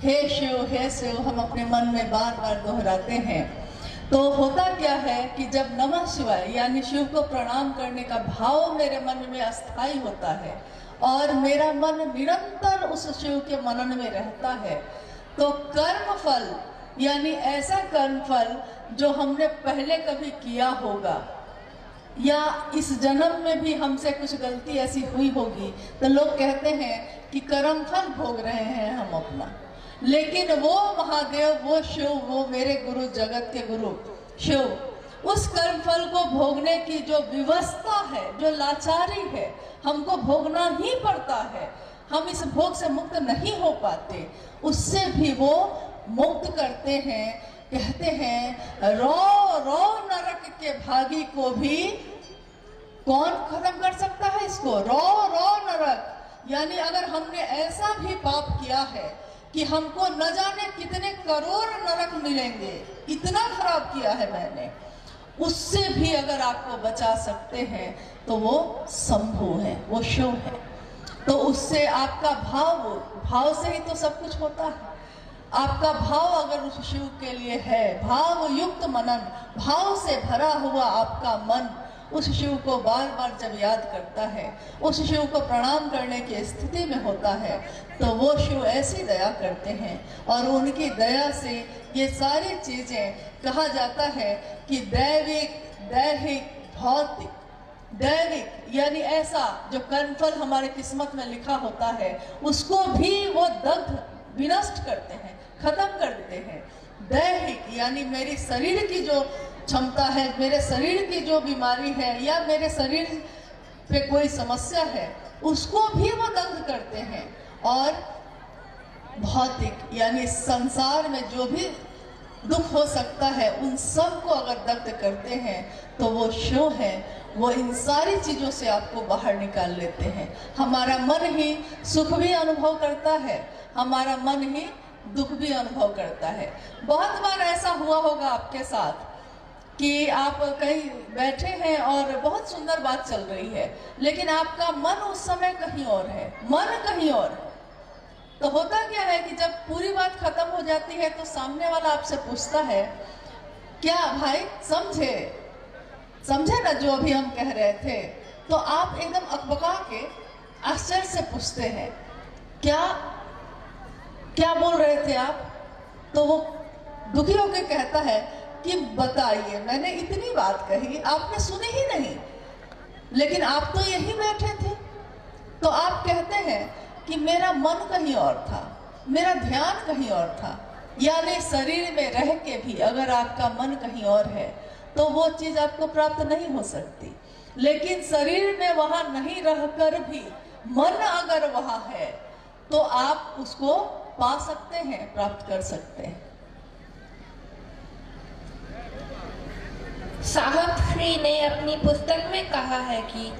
हे शिव हम अपने मन में बार बार दोहराते हैं, तो होता क्या है कि जब नमः शिवाय यानी शिव को प्रणाम करने का भाव मेरे मन में अस्थायी होता है और मेरा मन निरंतर उस शिव के मनन में रहता है, तो कर्म फल यानी ऐसा कर्म फल जो हमने पहले कभी किया होगा या इस जन्म में भी हमसे कुछ गलती ऐसी हुई होगी, तो लोग कहते हैं कि कर्म फल भोग रहे हैं हम अपना। लेकिन वो महादेव, वो शिव, वो मेरे गुरु, जगत के गुरु शिव, उस कर्म फल को भोगने की जो व्यवस्था है, जो लाचारी है, हमको भोगना ही पड़ता है, हम इस भोग से मुक्त नहीं हो पाते, उससे भी वो मुक्त करते हैं। कहते हैं रो रो नरक के भागी को भी कौन खत्म कर सकता है इसको। रो रो नरक यानी अगर हमने ऐसा भी पाप किया है कि हमको न जाने कितने करोड़ नरक मिलेंगे, इतना खराब किया है मैंने, उससे भी अगर आपको बचा सकते हैं तो वो शंभु है, वो शिव है। तो उससे आपका भाव से ही तो सब कुछ होता है। आपका भाव अगर उस शिव के लिए है, भाव युक्त मनन, भाव से भरा हुआ आपका मन उस शिव को बार बार जब याद करता है, उस शिव को प्रणाम करने की स्थिति में होता है, तो वो शिव ऐसी दया करते हैं और उनकी दया से ये सारी चीजें, कहा जाता है कि दैविक, दैहिक, भौतिक, दैविक यानी ऐसा जो कर्मफल हमारे किस्मत में लिखा होता है उसको भी वो दग्ध विनष्ट करते हैं, खत्म कर देते हैं। दैहिक यानी मेरी शरीर की जो क्षमता है, मेरे शरीर की जो बीमारी है या मेरे शरीर पे कोई समस्या है, उसको भी वो दग्ध करते हैं। और भौतिक यानी संसार में जो भी दुख हो सकता है उन सब को अगर दग्ध करते हैं तो वो शिव है, वो इन सारी चीजों से आपको बाहर निकाल लेते हैं। हमारा मन ही सुख भी अनुभव करता है, हमारा मन ही दुख भी अनुभव करता है। बहुत बार ऐसा हुआ होगा आपके साथ, कि आप कहीं बैठे हैं और बहुत सुंदर बात चल रही है, लेकिन आपका मन उस समय कहीं और है, मन कहीं और है। तो होता क्या है कि जब पूरी बात खत्म हो जाती है तो सामने वाला आपसे पूछता है, क्या भाई समझे ना जो अभी हम कह रहे थे? तो आप एकदम अकबका के आश्चर्य से पूछते हैं, क्या बोल रहे थे आप? तो वो दुखी होकर कहता है कि बताइए, मैंने इतनी बात कही, आपने सुनी ही नहीं, लेकिन आप तो यहीं बैठे थे। तो आप कहते हैं कि मेरा मन कहीं और था, मेरा ध्यान कहीं और था। यानी शरीर में रह के भी अगर आपका मन कहीं और है तो वो चीज आपको प्राप्त नहीं हो सकती। लेकिन शरीर में वहां नहीं रहकर भी मन अगर वहां है तो आप उसको पा सकते हैं, प्राप्त कर सकते हैं। साहब श्री ने अपनी पुस्तक में कहा है कि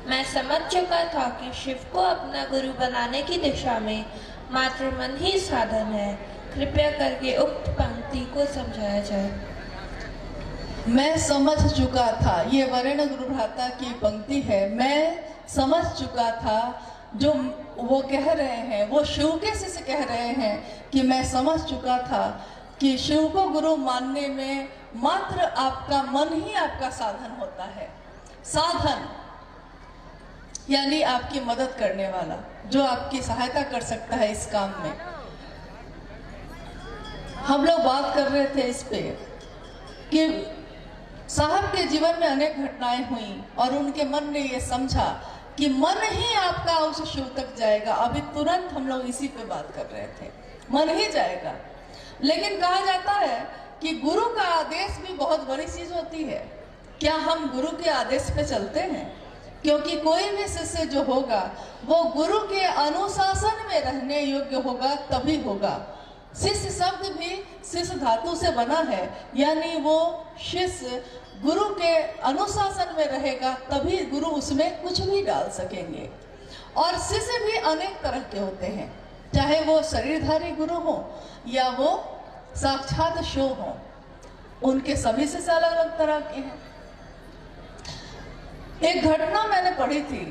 मैं समझ चुका था कि शिव को अपना गुरु बनाने की दिशा में मात्र मन ही साधन है। कृपया करके उक्त पंक्ति को समझाया जाए। मैं समझ चुका था, ये वर्ण गुरु भ्राता की पंक्ति है। मैं समझ चुका था, जो वो कह रहे हैं, वो शिव के शिष्य कह रहे हैं कि मैं समझ चुका था कि शिव को गुरु मानने में मात्र आपका मन ही आपका साधन होता है। साधन यानी आपकी मदद करने वाला, जो आपकी सहायता कर सकता है इस काम में। हम लोग बात कर रहे थे इस पे कि साहब के जीवन में अनेक घटनाएं हुई और उनके मन ने ये समझा कि मन ही आपका उस शिव तक जाएगा। अभी तुरंत हम लोग इसी पे बात कर रहे थे, मन ही जाएगा। लेकिन कहा जाता है कि गुरु का आदेश भी बहुत बड़ी चीज होती है। क्या हम गुरु के आदेश पे चलते हैं? क्योंकि कोई भी शिष्य जो होगा वो गुरु के अनुशासन में रहने योग्य होगा, तभी होगा। शिष्य शब्द भी शिष्य धातु से बना है, यानी वो शिष्य गुरु के अनुशासन में रहेगा तभी गुरु उसमें कुछ भी डाल सकेंगे। और शिष्य भी अनेक तरह के होते हैं, चाहे वो शरीरधारी गुरु हो या वो साक्षात शिव हो, उनके सभी शिष्य अलग अलग तरह के हैं। एक घटना मैंने पढ़ी थी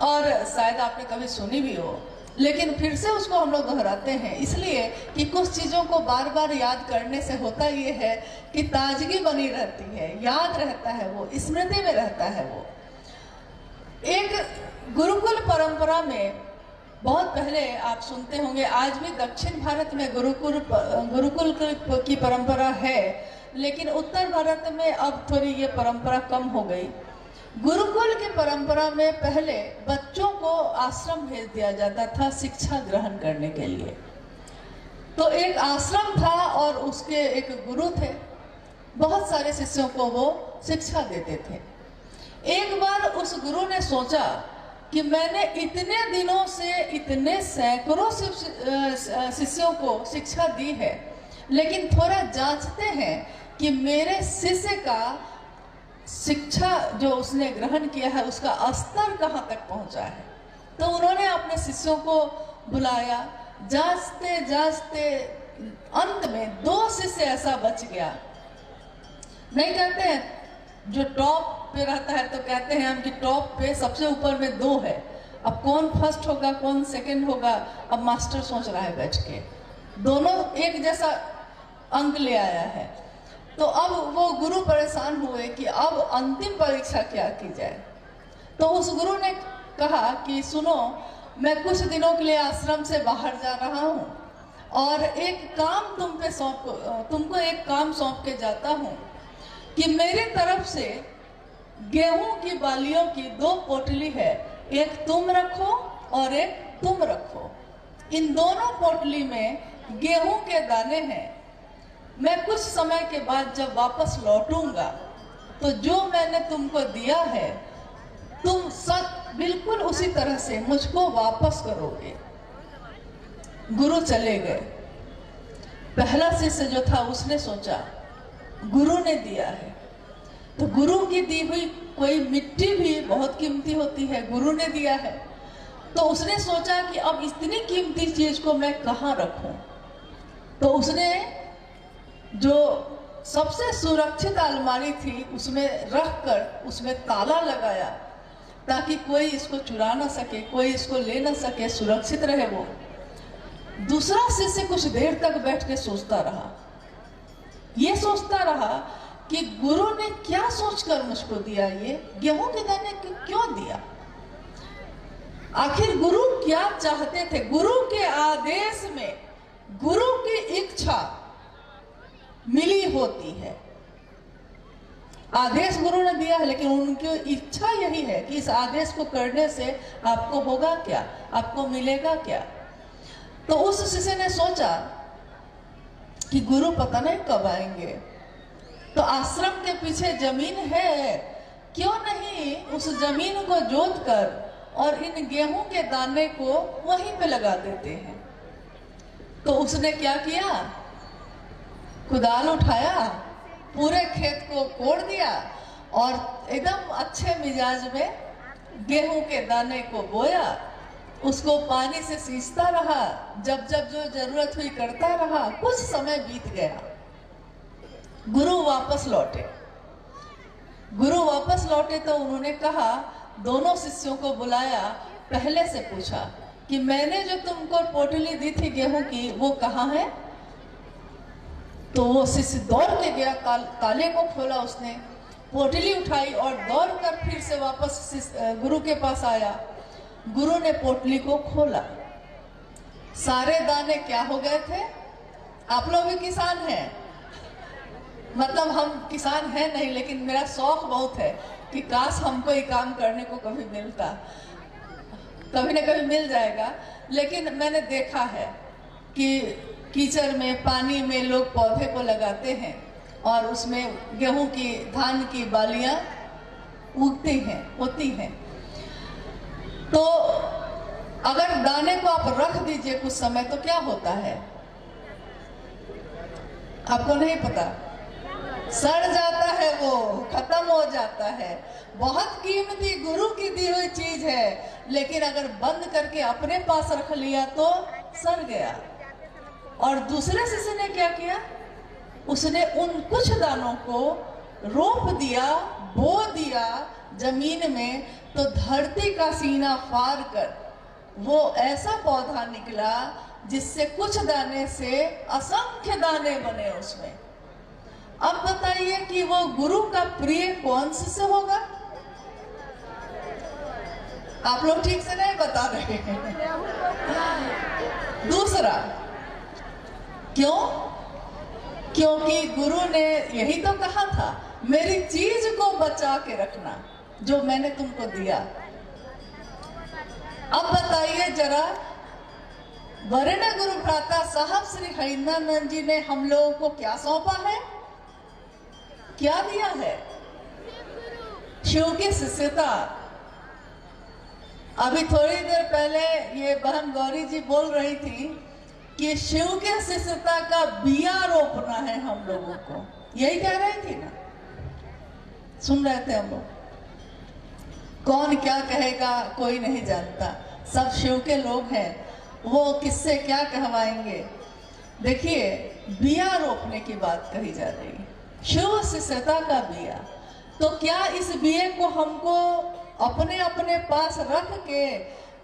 और शायद आपने कभी सुनी भी हो, लेकिन फिर से उसको हम लोग दोहराते हैं इसलिए कि कुछ चीज़ों को बार बार याद करने से होता ये है कि ताजगी बनी रहती है, याद रहता है, वो स्मृति में रहता है। वो एक गुरुकुल परंपरा में बहुत पहले आप सुनते होंगे, आज भी दक्षिण भारत में गुरुकुल की परंपरा है, लेकिन उत्तर भारत में अब थोड़ी ये परंपरा कम हो गई। गुरुकुल की परंपरा में पहले बच्चों को आश्रम भेज दिया जाता था शिक्षा ग्रहण करने के लिए। तो एक आश्रम था और उसके एक गुरु थे, बहुत सारे शिष्यों को वो शिक्षा देते थे। एक बार उस गुरु ने सोचा कि मैंने इतने दिनों से इतने सैकड़ों शिष्यों को शिक्षा दी है, लेकिन थोड़ा जांचते हैं कि मेरे शिष्य का शिक्षा जो उसने ग्रहण किया है उसका स्तर कहाँ तक पहुँचा है। तो उन्होंने अपने शिष्यों को बुलाया, जांचते जांचते अंत में 2 शिष्य ऐसा बच गया। नहीं कहते हैं जो टॉप पे रहता है तो कहते हैं हम कि टॉप पे सबसे ऊपर में 2 है। अब कौन फर्स्ट होगा कौन सेकंड होगा, अब मास्टर सोच रहा है बैठ के, दोनों एक जैसा अंक ले आया है। तो अब वो गुरु परेशान हुए कि अब अंतिम परीक्षा क्या की जाए। तो उस गुरु ने कहा कि सुनो, मैं कुछ दिनों के लिए आश्रम से बाहर जा रहा हूँ और एक काम तुमको एक काम सौंप के जाता हूँ कि मेरी तरफ से गेहूं की बालियों की 2 पोटली है, एक तुम रखो और एक तुम रखो। इन दोनों पोटली में गेहूं के दाने हैं। मैं कुछ समय के बाद जब वापस लौटूंगा तो जो मैंने तुमको दिया है तुम सब बिल्कुल उसी तरह से मुझको वापस करोगे। गुरु चले गए। पहला शिष्य जो था उसने सोचा गुरु ने दिया है तो गुरु की दी हुई कोई मिट्टी भी बहुत कीमती होती है, गुरु ने दिया है। तो उसने सोचा कि अब इतनी कीमती चीज को मैं कहाँ रखूं। तो उसने जो सबसे सुरक्षित अलमारी थी उसमें रख कर उसमें ताला लगाया ताकि कोई इसको चुरा ना सके, कोई इसको ले ना सके, सुरक्षित रहे वो। दूसरा शिष्य कुछ देर तक बैठ के सोचता रहा, ये सोचता रहा कि गुरु ने क्या सोचकर मुझको दिया, ये गेहूं के दाने क्यों दिया, आखिर गुरु क्या चाहते थे। गुरु के आदेश में गुरु की इच्छा मिली होती है, आदेश गुरु ने दिया है, लेकिन उनकी इच्छा यही है कि इस आदेश को करने से आपको होगा क्या, आपको मिलेगा क्या। तो उस शिष्य ने सोचा कि गुरु पता नहीं कब आएंगे, तो आश्रम के पीछे जमीन है, क्यों नहीं उस जमीन को जोत कर और इन गेहूं के दाने को वहीं पे लगा देते हैं। तो उसने क्या किया, कुदाल उठाया, पूरे खेत को कोड़ दिया और एकदम अच्छे मिजाज में गेहूं के दाने को बोया, उसको पानी से सींचता रहा, जब जब जो जरूरत हुई करता रहा। कुछ समय बीत गया, गुरु वापस लौटे। गुरु वापस लौटे तो उन्होंने कहा, दोनों शिष्यों को बुलाया, पहले से पूछा कि मैंने जो तुमको पोटली दी थी गेहूं की वो कहाँ है। तो वो शिष्य दौड़ के गया, ताले को खोला, उसने पोटली उठाई और दौड़ कर फिर से वापस गुरु के पास आया। गुरु ने पोटली को खोला, सारे दाने क्या हो गए थे। आप लोग भी किसान हैं, मतलब हम किसान हैं नहीं, लेकिन मेरा शौक बहुत है कि काश हमको ये काम करने को कभी मिलता, कभी ना कभी मिल जाएगा। लेकिन मैंने देखा है कि कीचड़ में, पानी में लोग पौधे को लगाते हैं और उसमें गेहूं की, धान की बालियां उगती हैं, होती हैं। तो अगर दाने को आप रख दीजिए कुछ समय तो क्या होता है, आपको नहीं पता, सड़ जाता है, वो खत्म हो जाता है। बहुत कीमती गुरु की दी हुई चीज है, लेकिन अगर बंद करके अपने पास रख लिया तो सड़ गया। और दूसरे शिष्य ने क्या किया, उसने उन कुछ दानों को रोप दिया, बो दिया जमीन में, तो धरती का सीना फाड़ कर वो ऐसा पौधा निकला जिससे कुछ दाने से असंख्य दाने बने उसमें। अब बताइए कि वो गुरु का प्रिय कौन से होगा। आप लोग ठीक से नहीं बता रहे हैं। दूसरा, क्यों? क्योंकि गुरु ने यही तो कहा था, मेरी चीज को बचा के रखना जो मैंने तुमको दिया। अब बताइए जरा, वरेण्य गुरु भ्राता साहब श्री हरिंद्रानंद जी ने हम लोगों को क्या सौंपा है, क्या दिया है? शिव की शिष्यता। अभी थोड़ी देर पहले ये बहन गौरी जी बोल रही थी कि शिव के शिष्यता का बिया रोपना है हम लोगों को, यही कह रही थी ना, सुन रहे थे हम लोग। कौन क्या कहेगा कोई नहीं जानता, सब शिव के लोग हैं, वो किससे क्या कहवाएंगे। देखिए, बिया रोपने की बात कही जा रही है, शिव शिष्यता का बिया। तो क्या इस बिये को हमको अपने अपने पास रख के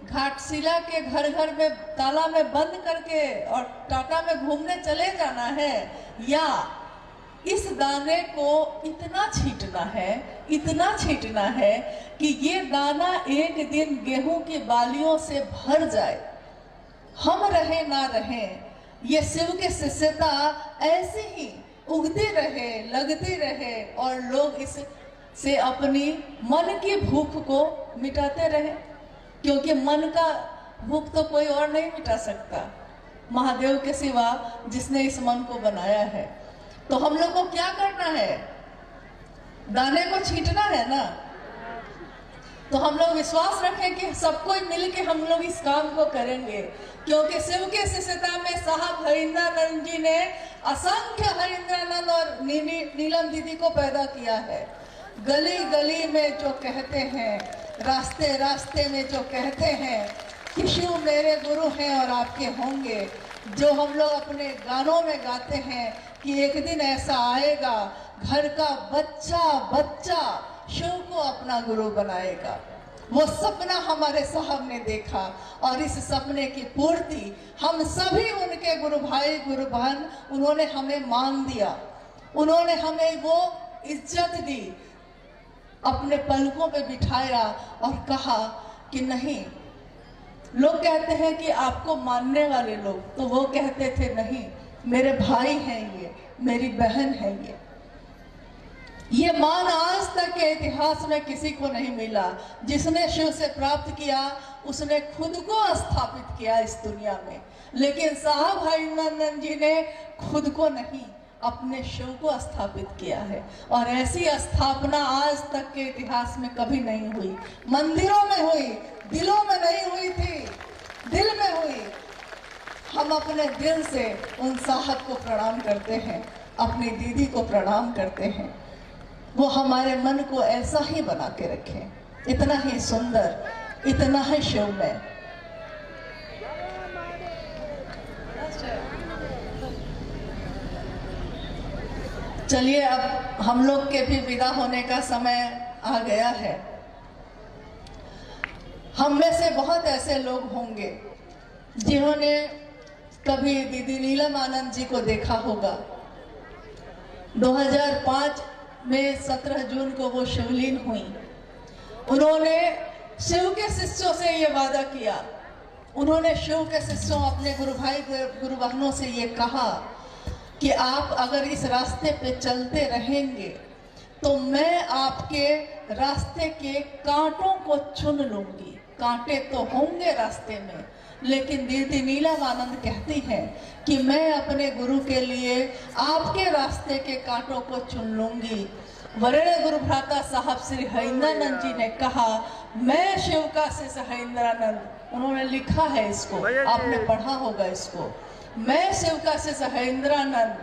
घाटशिला के घर घर में ताला में बंद करके और टाटा में घूमने चले जाना है, या इस दाने को इतना छींटना है, इतना छींटना है कि ये दाना एक दिन गेहूं की बालियों से भर जाए, हम रहे ना रहे, ये शिव के शिष्यता ऐसे ही उगती रहे, लगती रहे और लोग इस से अपनी मन की भूख को मिटाते रहे, क्योंकि मन का भूख तो कोई और नहीं मिटा सकता महादेव के सिवा, जिसने इस मन को बनाया है। तो हम लोग को क्या करना है, दाने को छींटना है ना। तो हम लोग विश्वास रखें कि सब कोई मिल के हम लोग इस काम को करेंगे, क्योंकि शिव के शिष्यता में साहब हरिंद्रानंद जी ने असंख्य हरिंद्रानंद और नीलम दीदी को पैदा किया है। गली गली में जो कहते हैं, रास्ते रास्ते में जो कहते हैं कि शिव मेरे गुरु हैं और आपके होंगे, जो हम लोग अपने गानों में गाते हैं कि एक दिन ऐसा आएगा, घर का बच्चा बच्चा शिव को अपना गुरु बनाएगा। वो सपना हमारे साहब ने देखा और इस सपने की पूर्ति हम सभी उनके गुरु भाई गुरु बहन, उन्होंने हमें मान दिया, उन्होंने हमें वो इज्जत दी, अपने पलकों पे बिठाया और कहा कि नहीं। लोग कहते हैं कि आपको मानने वाले लोग, तो वो कहते थे नहीं, मेरे भाई हैं ये, मेरी बहन है ये मान आज तक के इतिहास में किसी को नहीं मिला। जिसने शिव से प्राप्त किया उसने खुद को स्थापित किया इस दुनिया में, लेकिन साहब भाई नंदन जी ने खुद को नहीं, अपने शिव को स्थापित किया है। और ऐसी स्थापना आज तक के इतिहास में कभी नहीं हुई। मंदिरों में हुई, दिलों में नहीं हुई थी, दिल में हुई। हम अपने दिल से उन साहब को प्रणाम करते हैं, अपनी दीदी को प्रणाम करते हैं। वो हमारे मन को ऐसा ही बना के रखें, इतना ही सुंदर, इतना ही शिवमय। चलिए, अब हम लोग के भी विदा होने का समय आ गया है। हम में से बहुत ऐसे लोग होंगे जिन्होंने कभी दीदी नीलम आनंद जी को देखा होगा। 2005 में 17 जून को वो शिवलीन हुई। उन्होंने शिव के शिष्यों से ये वादा किया, उन्होंने शिव के शिष्यों, अपने गुरु भाई गुरु बहनों से ये कहा कि आप अगर इस रास्ते पे चलते रहेंगे तो मैं आपके रास्ते के कांटों को चुन लूंगी। कांटे तो होंगे रास्ते में, लेकिन दीदी नीलम आनंद कहती हैं कि मैं अपने गुरु के लिए आपके रास्ते के कांटों को चुन लूंगी। वरेण्य गुरु भ्राता साहब श्री हरीन्द्रानंद जी ने कहा, मैं शिव का शिष्य हरीन्द्रानंद, उन्होंने लिखा है इसको, आपने पढ़ा होगा इसको, मैं शिव का शिष्य हरीन्द्रानंद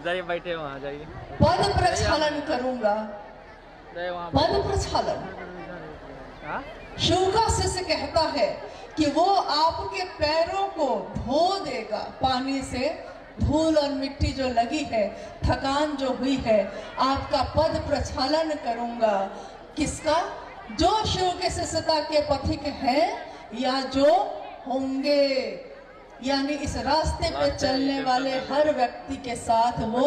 जाइए, बैठे वहाँ जाइए, पद प्रक्षालन करूंगा, पद प्रक्षालन। शिव का शिष्य कहता है कि वो आपके पैरों को धो देगा पानी से, धूल और मिट्टी जो लगी है, थकान जो हुई है, आपका पद प्रक्षालन करूंगा। किसका? जो शिव के शिष्यता के पथिक हैं या जो होंगे, यानी इस रास्ते पे चलने वाले हर व्यक्ति के साथ वो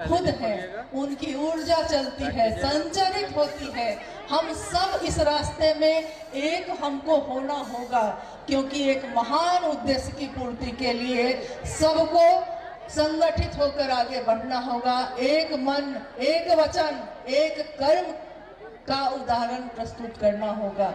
खुद हैं, उनकी ऊर्जा चलती है, संचरित होती है। हम सब इस रास्ते में एक हमको होना होगा, क्योंकि एक महान उद्देश्य की पूर्ति के लिए सबको संगठित होकर आगे बढ़ना होगा। एक मन, एक वचन, एक कर्म का उदाहरण प्रस्तुत करना होगा।